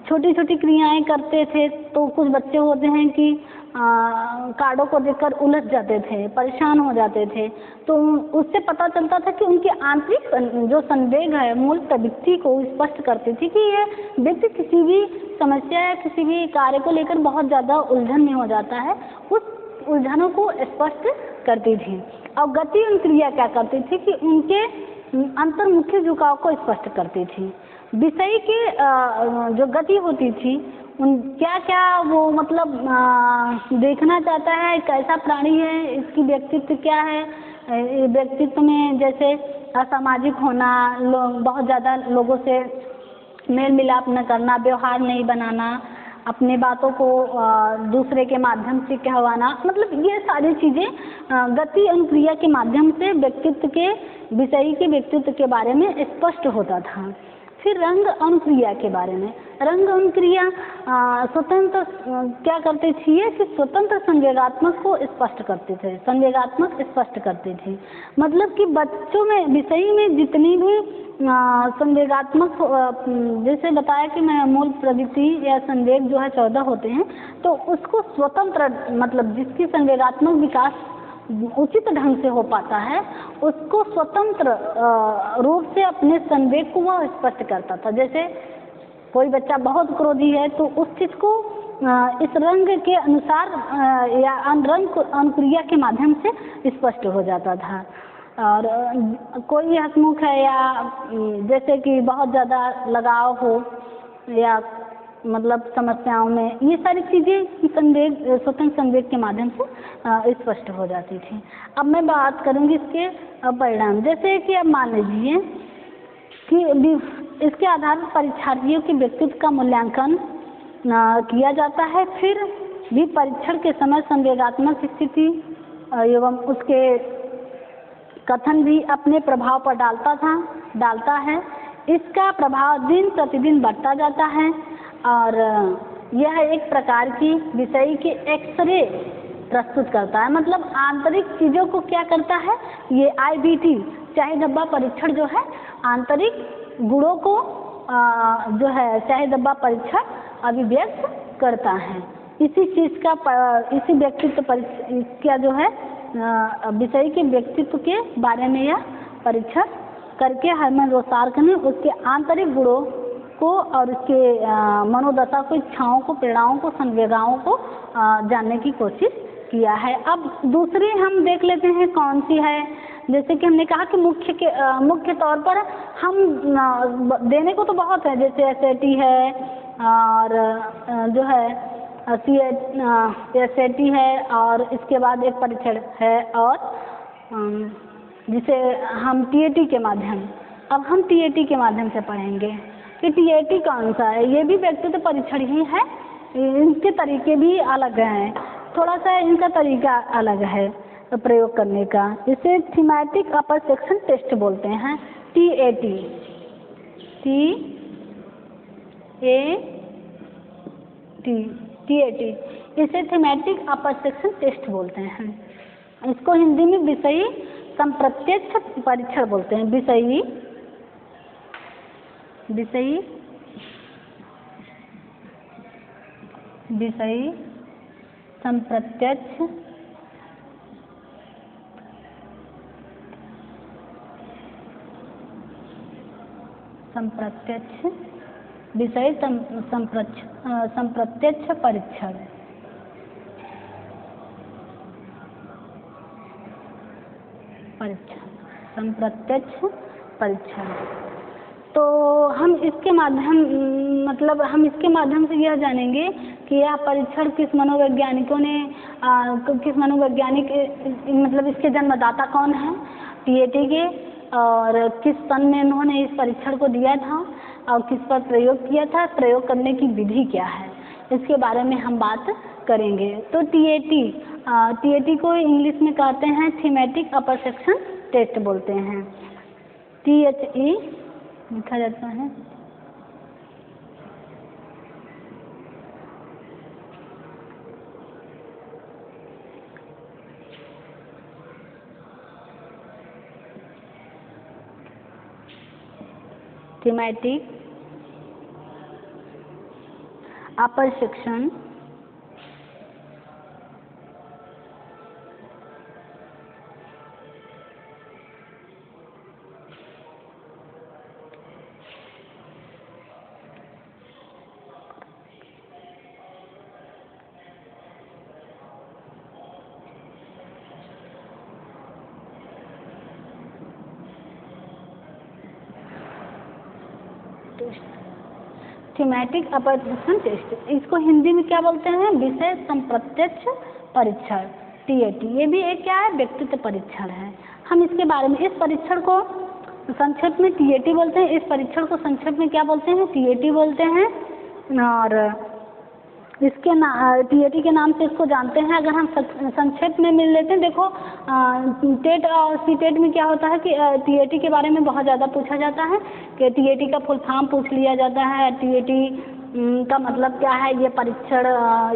A: छोटी छोटी क्रियाएं करते थे तो कुछ बच्चे होते हैं कि कार्डों को देखकर उलझ जाते थे, परेशान हो जाते थे, तो उससे पता चलता था कि उनकी आंतरिक जो संवेग है, मूल प्रवृत्ति को स्पष्ट करती थी कि ये व्यक्ति किसी भी समस्या या किसी भी कार्य को लेकर बहुत ज़्यादा उलझन में हो जाता है, उस उलझनों को स्पष्ट करती थी। और गति अनुक्रिया क्या करती थी कि उनके अंतर्मुखी झुकाव को स्पष्ट करती थी। विषय की जो गति होती थी, उन क्या क्या वो मतलब देखना चाहता है, कैसा प्राणी है, इसकी व्यक्तित्व क्या है, व्यक्तित्व में जैसे असामाजिक होना, बहुत ज़्यादा लोगों से मेल मिलाप न करना, व्यवहार नहीं बनाना, अपने बातों को दूसरे के माध्यम से कहवाना, मतलब ये सारी चीज़ें गति अनुक्रिया के माध्यम से व्यक्तित्व के विषय के व्यक्तित्व के बारे में स्पष्ट होता था। फिर रंग अनुक्रिया के बारे में, रंग अनुक्रिया स्वतंत्र क्या करते थी कि स्वतंत्र संवेगात्मक को स्पष्ट करते थे, संवेगात्मक स्पष्ट करते थे। मतलब कि बच्चों में विषय में जितनी भी संवेगात्मक जैसे बताया कि मैं मूल प्रवृत्ति या संवेग जो है 14 होते हैं, तो उसको स्वतंत्र मतलब जिसकी संवेगात्मक विकास उचित ढंग से हो पाता है, उसको स्वतंत्र रूप से अपने संवेग को वह स्पष्ट करता था। जैसे कोई बच्चा बहुत क्रोधी है तो उस चीज़ को इस रंग के अनुसार या रंग अनुक्रिया के माध्यम से स्पष्ट हो जाता था। और कोई हंसमुख है या जैसे कि बहुत ज़्यादा लगाव हो या मतलब समस्याओं में, ये सारी चीज़ें संवेग, स्वतंत्र संवेग के माध्यम से स्पष्ट हो जाती थी। अब मैं बात करूँगी इसके परिणाम। जैसे कि अब मान लीजिए कि इसके आधार पर परीक्षार्थियों के व्यक्तित्व का मूल्यांकन किया जाता है। फिर भी परीक्षण के समय संवेगात्मक स्थिति एवं उसके कथन भी अपने प्रभाव पर डालता है। इसका प्रभाव दिन प्रतिदिन बढ़ता जाता है और यह एक प्रकार की विषय के एक्सरे प्रस्तुत करता है। मतलब आंतरिक चीज़ों को क्या करता है, ये IBT चाहे डब्बा परीक्षण जो है आंतरिक गुणों को जो है चाहे डब्बा परीक्षण अभिव्यक्त करता है। इसी चीज़ का इसी व्यक्तित्व का जो है विषय के व्यक्तित्व के बारे में यह परीक्षण करके हरमन रोसार्क ने उसके आंतरिक गुणों को और उसके मनोदशा को, इच्छाओं को, प्रेरणाओं को, संवेगाओं को जानने की कोशिश किया है। अब दूसरी हम देख लेते हैं कौन सी है। जैसे कि हमने कहा कि मुख्य तौर पर हम देने को तो बहुत है, जैसे SAT है और जो है SAT है और इसके बाद एक परीक्षण है और जिसे हम TAT के माध्यम, अब हम TAT के माध्यम से पढ़ेंगे कि TAT कौन सा है। ये भी व्यक्तित्व परीक्षण ही है, इनके तरीके भी अलग हैं, थोड़ा सा इनका तरीका अलग है प्रयोग करने का। इसे थीमेटिक अपर सेक्शन टेस्ट बोलते हैं, TAT। इसे थीमेटिक अपर सेक्शन टेस्ट बोलते हैं। इसको हिंदी में विषयी संप्रत्यक्ष परीक्षण बोलते हैं। विषयी संप्रत्यक्ष विषय संप्रत्यक्ष परीक्षण। संप्रत्यक्ष परीक्षण। तो हम इसके माध्यम से यह जानेंगे कि यह परीक्षण किस मनोवैज्ञानिक मतलब इसके जन्मदाता कौन है TAT के, और किस सन में उन्होंने इस परीक्षण को दिया था और किस पर प्रयोग किया था, प्रयोग करने की विधि क्या है, इसके बारे में हम बात करेंगे। तो TAT को इंग्लिश में कहते हैं थीमेटिक अपर सेक्शन टेस्ट बोलते हैं। THE लिखा जाता है। थीमेटिक अपर सेक्शन थीमेटिक अपर सेक्शन टेस्ट, इसको हिंदी में क्या बोलते हैं, विषय संप्रत्यक्ष परीक्षण TAT। ये भी एक क्या है, व्यक्तित्व परीक्षण है। हम इसके बारे में, इस परीक्षण को संक्षेप में TAT बोलते हैं, इस परीक्षण को संक्षेप में क्या बोलते हैं, TAT बोलते हैं। और इसके TAT के नाम से इसको जानते हैं। अगर हम संक्षेप में मिल लेते हैं, देखो टेट और CTET में क्या होता है कि TAT के बारे में बहुत ज़्यादा पूछा जाता है कि TAT का फुल फॉर्म पूछ लिया जाता है, TAT का मतलब क्या है, ये परीक्षण,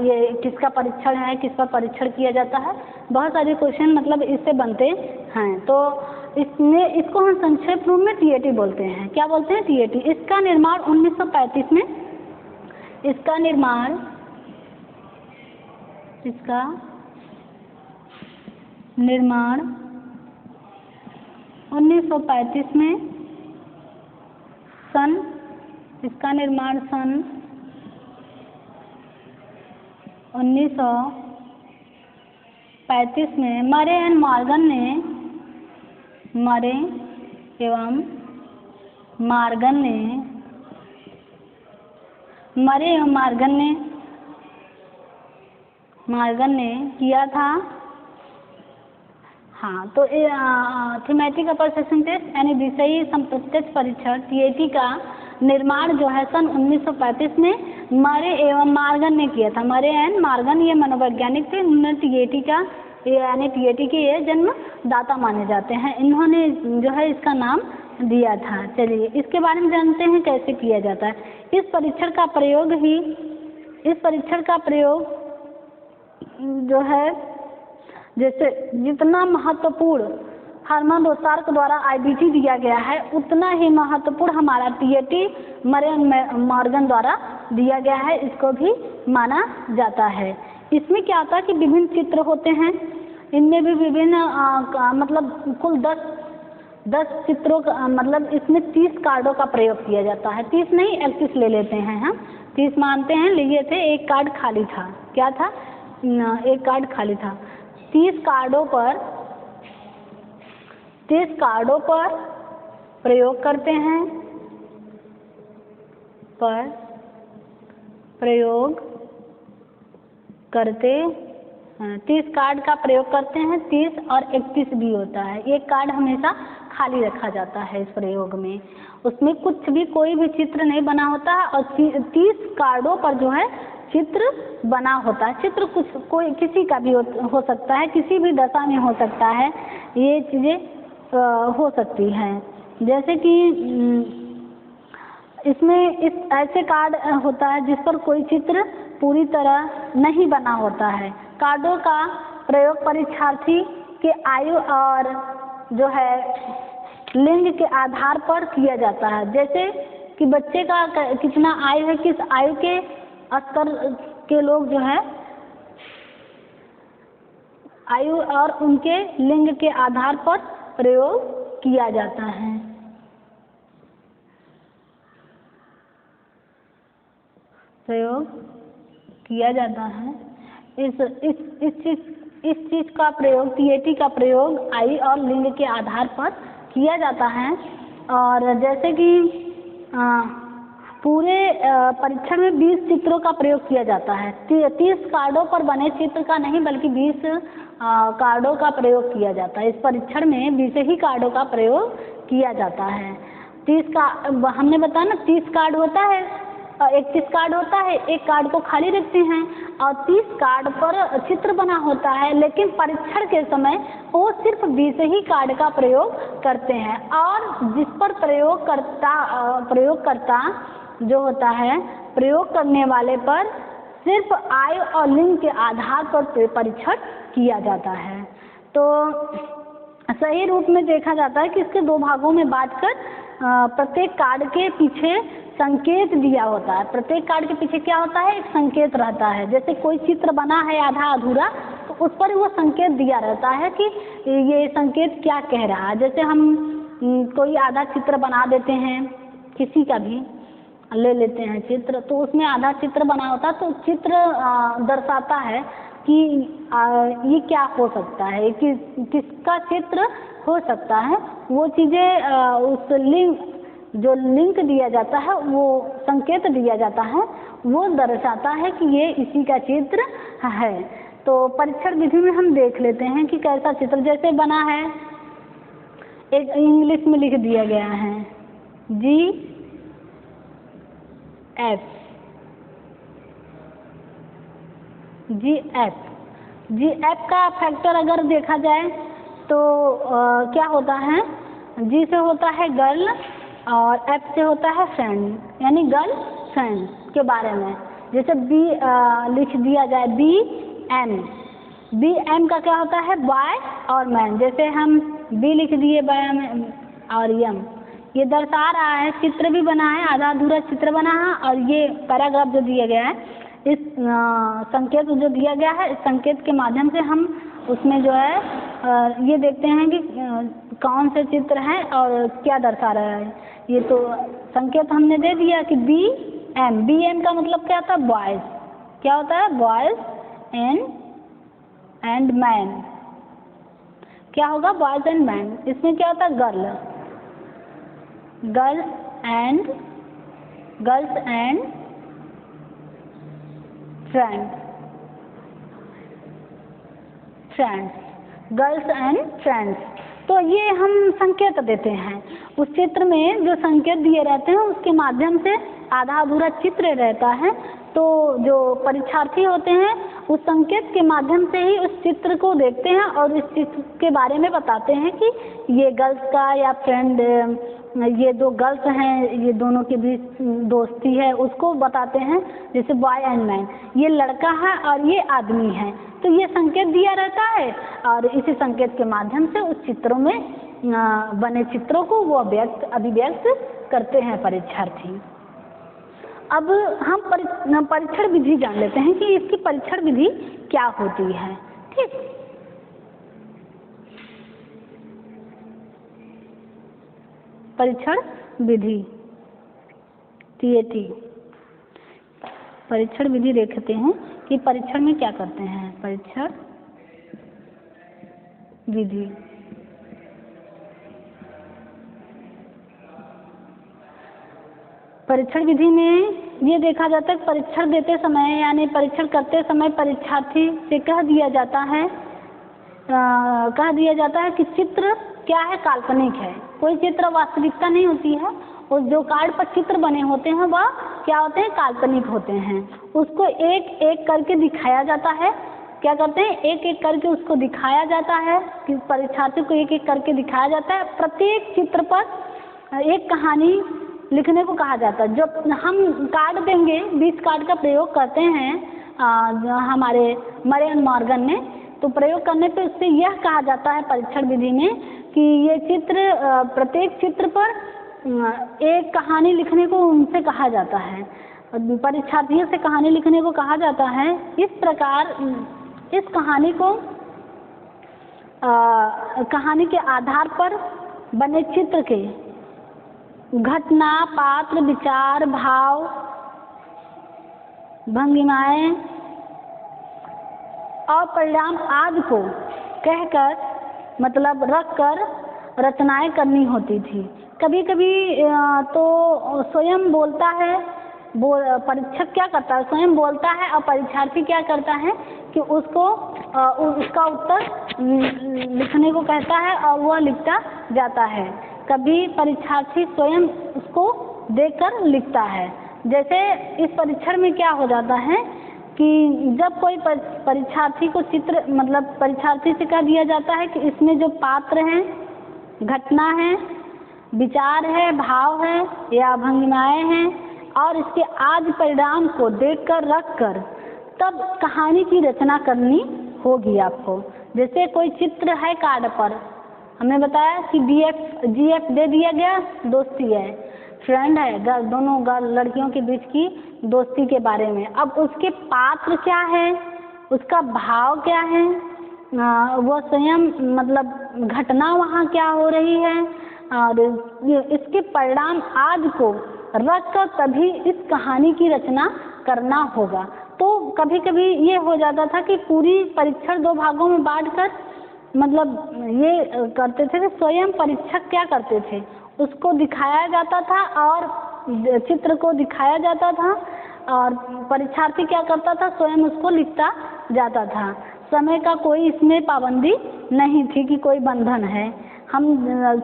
A: ये किसका परीक्षण है, किस पर परीक्षण किया जाता है, बहुत सारे क्वेश्चन मतलब इससे बनते हैं। तो इसको हम संक्षेप रूप में TAT बोलते हैं। क्या बोलते हैं, TAT। इसका निर्माण 1935 में, निर्माण 1935 में, इसका निर्माण सन 1935 में मरे एंड मॉर्गन ने किया था। हाँ, तो थीमेटिक अपर सेक्शन टेस्ट यानी विषयी समप्रत्यक्ष परीक्षण TAT का निर्माण जो है सन 1935 में मरे एवं मॉर्गन ने किया था। मरे एंड मॉर्गन ये मनोवैज्ञानिक थे, उन्होंने TAT का यानी TAT के ये जन्मदाता माने जाते हैं। इन्होंने जो है इसका नाम दिया था। चलिए इसके बारे में जानते हैं कैसे किया जाता है। इस परीक्षण का प्रयोग जो है जैसे जितना महत्वपूर्ण हार्मोन रोसार्क द्वारा IBT दिया गया है उतना ही महत्वपूर्ण हमारा TAT मरे मॉर्गन द्वारा दिया गया है, इसको भी माना जाता है। इसमें क्या होता है कि विभिन्न चित्र होते हैं, इनमें भी विभिन्न मतलब कुल 10 चित्रों का मतलब इसमें 30 कार्डों का प्रयोग किया जाता है। 30 नहीं 31 ले लेते हैं हम, 30 मानते हैं, लिए थे, एक कार्ड खाली था। क्या था? एक कार्ड खाली था। 30 कार्डों पर प्रयोग करते हैं, 30 कार्ड का प्रयोग करते हैं। 30 और 31 भी होता है। एक कार्ड हमेशा खाली रखा जाता है इस प्रयोग में, उसमें कुछ भी कोई भी चित्र नहीं बना होता है और 30 कार्डों पर जो है चित्र बना होता है। चित्र कोई किसी का भी हो सकता है, किसी भी दशा में हो सकता है, ये चीज़ें हो सकती हैं। जैसे कि इसमें ऐसे कार्ड होता है जिस पर कोई चित्र पूरी तरह नहीं बना होता है। कार्डों का प्रयोग परीक्षार्थी के आयु और जो है लिंग के आधार पर किया जाता है। जैसे कि बच्चे का कितना आयु है, किस आयु के स्तर के लोग जो है आयु और उनके लिंग के आधार पर प्रयोग किया जाता है। इस चीज का प्रयोग TAT का प्रयोग आयु और लिंग के आधार पर किया जाता है। और जैसे कि पूरे परीक्षण में 20 चित्रों का प्रयोग किया जाता है। 30 कार्डों पर बने चित्र का नहीं बल्कि 20 कार्डों का प्रयोग किया जाता है। इस परीक्षण में 20 ही कार्डों का प्रयोग किया जाता है। 30 का हमने बताया ना, 30 कार्ड होता है, 31 कार्ड होता है, एक कार्ड को खाली रखते हैं और 30 कार्ड पर चित्र बना होता है। लेकिन परीक्षण के समय वो सिर्फ 20 ही कार्ड का प्रयोग करते हैं और जिस पर प्रयोगकर्ता जो होता है, प्रयोग करने वाले पर सिर्फ आयु और लिंग के आधार पर परीक्षण किया जाता है। तो सही रूप में देखा जाता है कि इसके 2 भागों में बांटकर प्रत्येक कार्ड के पीछे संकेत दिया होता है। प्रत्येक कार्ड के पीछे क्या होता है? एक संकेत रहता है। जैसे कोई चित्र बना है आधा अधूरा तो उस पर वो संकेत दिया रहता है कि ये संकेत क्या कह रहा है। जैसे हम कोई आधा चित्र बना देते हैं, किसी का भी ले लेते हैं चित्र, तो उसमें आधा चित्र बना होता है तो चित्र दर्शाता है कि ये क्या हो सकता है, कि किसका चित्र हो सकता है। वो चीज़ें उस जो लिंक दिया जाता है, वो संकेत दिया जाता है, वो दर्शाता है कि ये इसी का चित्र है। तो परीक्षण विधि में हम देख लेते हैं कि कैसा चित्र जैसे बना है। एक इंग्लिश में लिख दिया गया है GF का फैक्टर अगर देखा जाए तो क्या होता है? G से होता है गर्ल और F से होता है फ्रेंड, यानी गर्ल फ्रेंड के बारे में। जैसे B लिख दिया जाए BM का क्या होता है? बॉय और मैन। जैसे हम B लिख दिए बॉय और M, ये दर्शा रहा है, चित्र भी बना है, आधा अधूरा चित्र बना है और ये पैराग्राफ जो दिया गया है, इस संकेत जो दिया गया है, इस संकेत के माध्यम से हम उसमें जो है ये देखते हैं कि कौन से चित्र हैं और क्या दर्शा रहा है। ये तो संकेत हमने दे दिया कि BM का मतलब क्या होता है? बॉयज़। क्या होता है? Boys and man. क्या होगा? Boys and man. इसमें क्या होता है? Girls and friends. Girls and friends. तो ये हम संकेत देते हैं। उस चित्र में जो संकेत दिए रहते हैं उसके माध्यम से आधा अधूरा चित्र रहता है, तो जो परीक्षार्थी होते हैं उस संकेत के माध्यम से ही उस चित्र को देखते हैं और इस चित्र के बारे में बताते हैं कि ये गर्ल्स का या फ्रेंड, ये दो गर्ल्स हैं, ये दोनों के बीच दोस्ती है, उसको बताते हैं। जैसे बॉय एंड मैन, ये लड़का है और ये आदमी है, तो ये संकेत दिया रहता है और इसी संकेत के माध्यम से उस चित्रों में बने चित्रों को वो अभिव्यक्त करते हैं परीक्षार्थी। अब हम परीक्षण विधि जान लेते हैं कि इसकी परीक्षण विधि क्या होती है। ठीक, परीक्षण विधि TAT। परीक्षण विधि देखते हैं कि परीक्षण में क्या करते हैं। परीक्षण विधि, परीक्षण विधि में ये देखा जाता है परीक्षण देते समय यानी परीक्षण करते समय परीक्षार्थी से कह दिया जाता है कि चित्र क्या है? काल्पनिक है। कोई चित्र वास्तविकता नहीं होती है, और जो कार्ड पर चित्र बने होते हैं वह क्या होते हैं? काल्पनिक होते हैं। उसको एक एक करके दिखाया जाता है। क्या करते हैं? एक एक करके उसको दिखाया जाता है कि परीक्षार्थी को एक एक करके दिखाया जाता है। प्रत्येक चित्र पर एक कहानी लिखने को कहा जाता है। जो हम कार्ड देंगे, 20 कार्ड का प्रयोग करते हैं हमारे मरियन मॉर्गन ने, तो प्रयोग करने पे उससे यह कहा जाता है परीक्षण विधि में कि ये चित्र, प्रत्येक चित्र पर एक कहानी लिखने को उनसे कहा जाता है। परीक्षार्थियों से कहानी लिखने को कहा जाता है। इस प्रकार इस कहानी को कहानी के आधार पर बने चित्र के घटना, पात्र, विचार, भाव, भंगिमाएं और परिणाम आदि को कहकर मतलब रखकर रचनाएं करनी होती थी। कभी कभी तो स्वयं बोलता है, परीक्षक क्या करता है? स्वयं बोलता है और परीक्षार्थी क्या करता है कि उसको उसका उत्तर लिखने को कहता है और वह लिखता जाता है। कभी परीक्षार्थी स्वयं उसको देखकर लिखता है। जैसे इस परीक्षण में क्या हो जाता है कि जब कोई परीक्षार्थी को चित्र मतलब परीक्षार्थी से कह दिया जाता है कि इसमें जो पात्र हैं, घटना है, विचार है, भाव है या भंगिमाएं हैं और इसके आदि परिणाम को देखकर रखकर तब कहानी की रचना करनी होगी आपको। जैसे कोई चित्र है कार्ड पर, हमने बताया कि GF दे दिया गया, दोस्ती है, फ्रेंड है, दोनों लड़कियों के बीच की दोस्ती के बारे में। अब उसके पात्र क्या है, उसका भाव क्या है, वो स्वयं मतलब घटना वहाँ क्या हो रही है और इसके परिणाम आदि को रख कर तभी इस कहानी की रचना करना होगा। तो कभी कभी ये हो जाता था कि पूरी परीक्षण 2 भागों में बांटकर मतलब ये करते थे कि स्वयं परीक्षक क्या करते थे, उसको दिखाया जाता था और चित्र को दिखाया जाता था और परीक्षार्थी क्या करता था, स्वयं उसको लिखता जाता था। समय का कोई इसमें पाबंदी नहीं थी कि कोई बंधन है। हम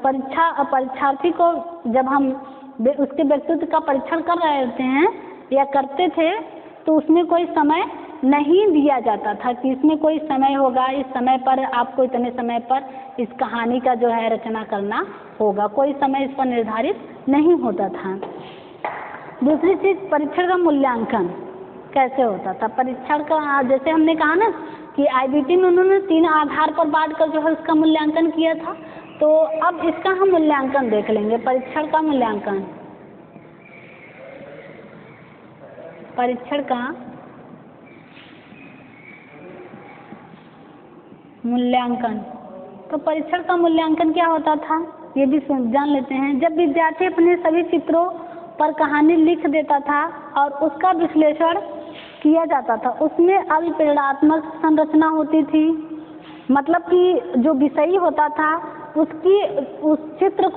A: परीक्षार्थी को जब हम उसके व्यक्तित्व का परीक्षण कर रहे होते हैं या करते थे तो उसमें कोई समय नहीं दिया जाता था कि इसमें कोई समय होगा, इस समय पर आपको इतने समय पर इस कहानी का जो है रचना करना होगा, कोई समय इस पर निर्धारित नहीं होता था। दूसरी चीज़, परीक्षण का मूल्यांकन कैसे होता था। परीक्षण का जैसे हमने कहा ना कि IBT में उन्होंने 3 आधार पर बांटकर जो है उसका मूल्यांकन किया था, तो अब इसका हम मूल्यांकन देख लेंगे। परीक्षण का मूल्यांकन, परीक्षण का मूल्यांकन। तो परीक्षण का मूल्यांकन क्या होता था ये भी जान लेते हैं। जब विद्यार्थी अपने सभी चित्रों पर कहानी लिख देता था और उसका विश्लेषण किया जाता था, उसमें अभिप्रेरणात्मक संरचना होती थी। मतलब कि जो विषयी होता था उस चित्र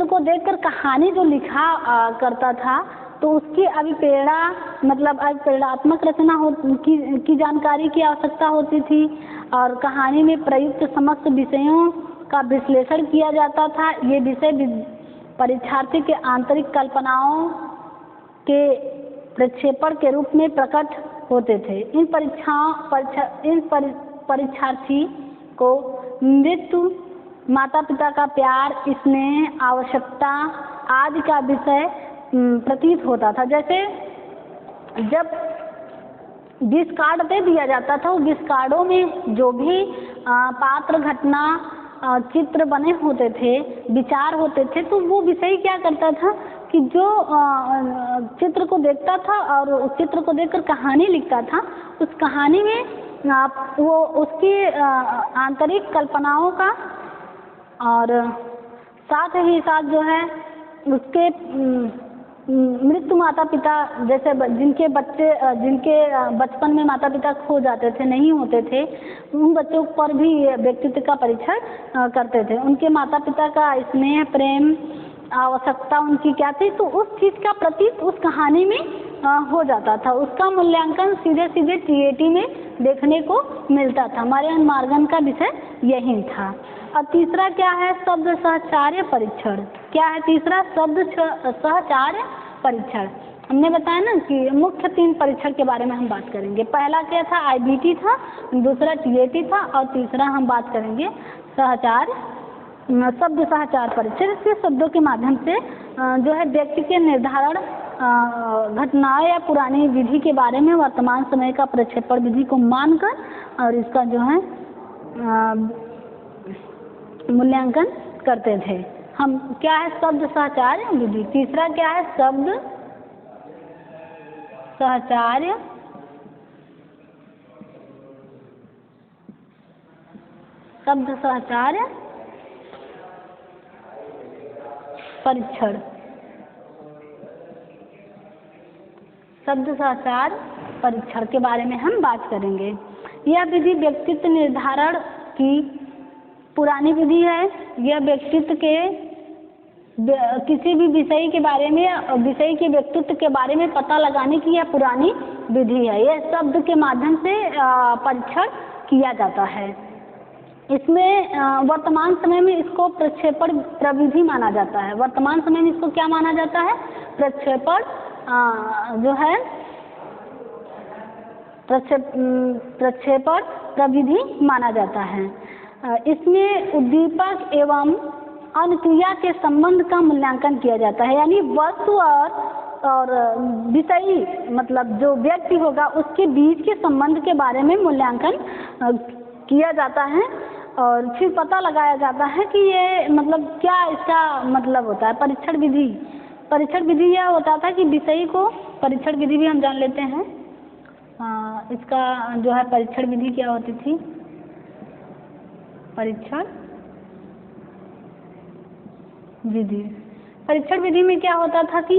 A: को देखकर कहानी जो लिखा करता था तो उसकी अभिप्रेरणात्मक रचना की जानकारी की आवश्यकता होती थी और कहानी में प्रयुक्त समस्त विषयों का विश्लेषण किया जाता था। ये विषय परीक्षार्थी के आंतरिक कल्पनाओं के प्रक्षेपण के रूप में प्रकट होते थे। इन परीक्षार्थी को मृत्यु, माता पिता का प्यार, स्नेह, आवश्यकता आदि का विषय प्रतीत होता था। जैसे जब 20 कार्ड दे दिया जाता था, 20 कार्डों में जो भी पात्र, घटना, चित्र बने होते थे, विचार होते थे, तो वो विषय क्या करता था कि जो चित्र को देखता था और उस चित्र को देखकर कहानी लिखता था, उस कहानी में वो उसकी आंतरिक कल्पनाओं का और साथ ही साथ जो है उसके मृत्यु माता पिता, जैसे जिनके बचपन में माता पिता खो जाते थे, नहीं होते थे, उन बच्चों पर भी व्यक्तित्व का परीक्षण करते थे। उनके माता पिता का स्नेह, प्रेम, आवश्यकता उनकी क्या थी, तो उस चीज़ का प्रतीत उस कहानी में हो जाता था। उसका मूल्यांकन सीधे सीधे टीएटी में देखने को मिलता था। हमारे अनुमार्गन का विषय यही था। और तीसरा क्या है? शब्द सहचार्य परीक्षण। क्या है तीसरा? शब्द सहचार्य परीक्षण। हमने बताया ना कि मुख्य 3 परीक्षण के बारे में हम बात करेंगे। पहला क्या था? आईबीटी था, दूसरा टीएटी था और तीसरा हम बात करेंगे शब्द सहचार परीक्षण। इसके शब्दों के माध्यम से जो है व्यक्ति के निर्धारण घटनाएं या पुरानी विधि के बारे में वर्तमान समय का प्रक्षेपण विधि को मानकर और इसका जो है मूल्यांकन करते थे हम। क्या है? शब्द सहचार्य विधि। तीसरा क्या है? शब्द सहचार्य परीक्षण। शब्द सहचार परीक्षण के बारे में हम बात करेंगे। यह विधि व्यक्तित्व निर्धारण की पुरानी विधि है। यह व्यक्तित्व के किसी भी विषय के बारे में, विषय के व्यक्तित्व के बारे में पता लगाने की यह पुरानी विधि है। यह शब्द के माध्यम से परीक्षण किया जाता है। इसमें वर्तमान समय में इसको प्रक्षेपण प्रविधि माना जाता है। वर्तमान समय में इसको क्या माना जाता है? प्रक्षेपण जो है प्रक्षेपण प्रविधि माना जाता है। इसमें उद्दीपक एवं अनुक्रिया के संबंध का मूल्यांकन किया जाता है। यानी वस्तु और विषयी, मतलब जो व्यक्ति होगा उसके बीच के संबंध के बारे में मूल्यांकन किया जाता है और फिर पता लगाया जाता है कि ये मतलब क्या इसका मतलब होता है। परीक्षण विधि यह होता था कि विषय को, परीक्षण विधि भी हम जान लेते हैं। इसका जो है परीक्षण विधि क्या होती थी? परीक्षण विधि में क्या होता था कि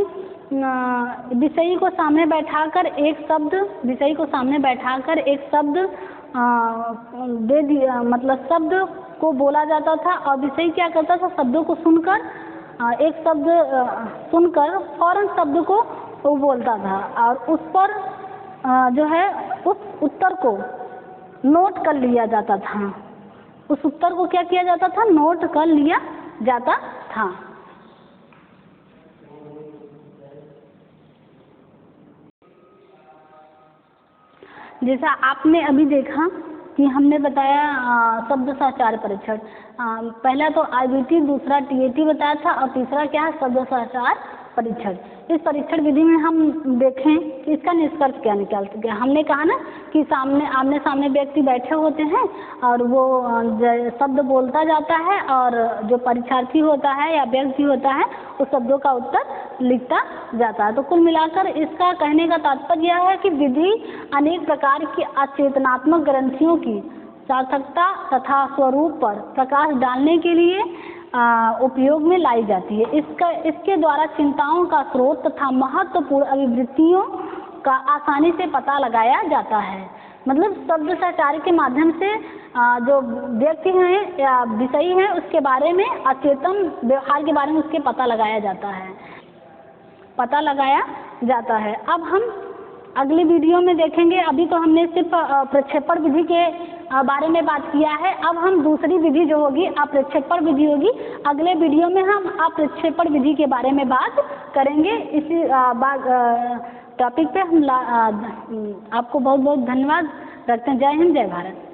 A: विषय को सामने बैठाकर एक शब्द दे दिया, मतलब शब्द को बोला जाता था और विषय क्या करता था? शब्दों को सुनकर एक शब्द सुनकर फौरन शब्द को वो बोलता था और उस पर जो है उस उत्तर को नोट कर लिया जाता था। उस उत्तर को क्या किया जाता था? नोट कर लिया जाता था। जैसा आपने अभी देखा कि हमने बताया शब्द सहचार परीक्षण। पहला तो आईबीटी, दूसरा टीएटी बताया था और तीसरा क्या है? शब्द सहचार परीक्षण। इस परीक्षण विधि में हम देखें कि इसका निष्कर्ष क्या निकलता है। हमने कहा ना कि आमने सामने व्यक्ति बैठे होते हैं और वो शब्द बोलता जाता है और जो परीक्षार्थी होता है या व्यक्ति होता है उस शब्दों का उत्तर लिखता जाता है। तो कुल मिलाकर इसका कहने का तात्पर्य यह है कि विधि अनेक प्रकार की अचेतनात्मक ग्रंथियों की सार्थकता तथा स्वरूप पर प्रकाश डालने के लिए उपयोग में लाई जाती है। इसके द्वारा चिंताओं का स्रोत तथा महत्वपूर्ण अभिवृत्तियों का आसानी से पता लगाया जाता है। मतलब शब्द साचार्य के माध्यम से जो व्यक्ति हैं या विषयी हैं उसके बारे में अचेतन व्यवहार के बारे में उसके पता लगाया जाता है। अब हम अगली वीडियो में देखेंगे। अभी तो हमने सिर्फ प्रक्षेपण विधि के बारे में बात किया है। अब हम दूसरी विधि जो होगी अप्रक्षेपण विधि होगी। अगले वीडियो में हम अप्रक्षेपण विधि के बारे में बात करेंगे। इसी टॉपिक पे हम आपको बहुत बहुत धन्यवाद रखते हैं। जय हिंद, जय भारत।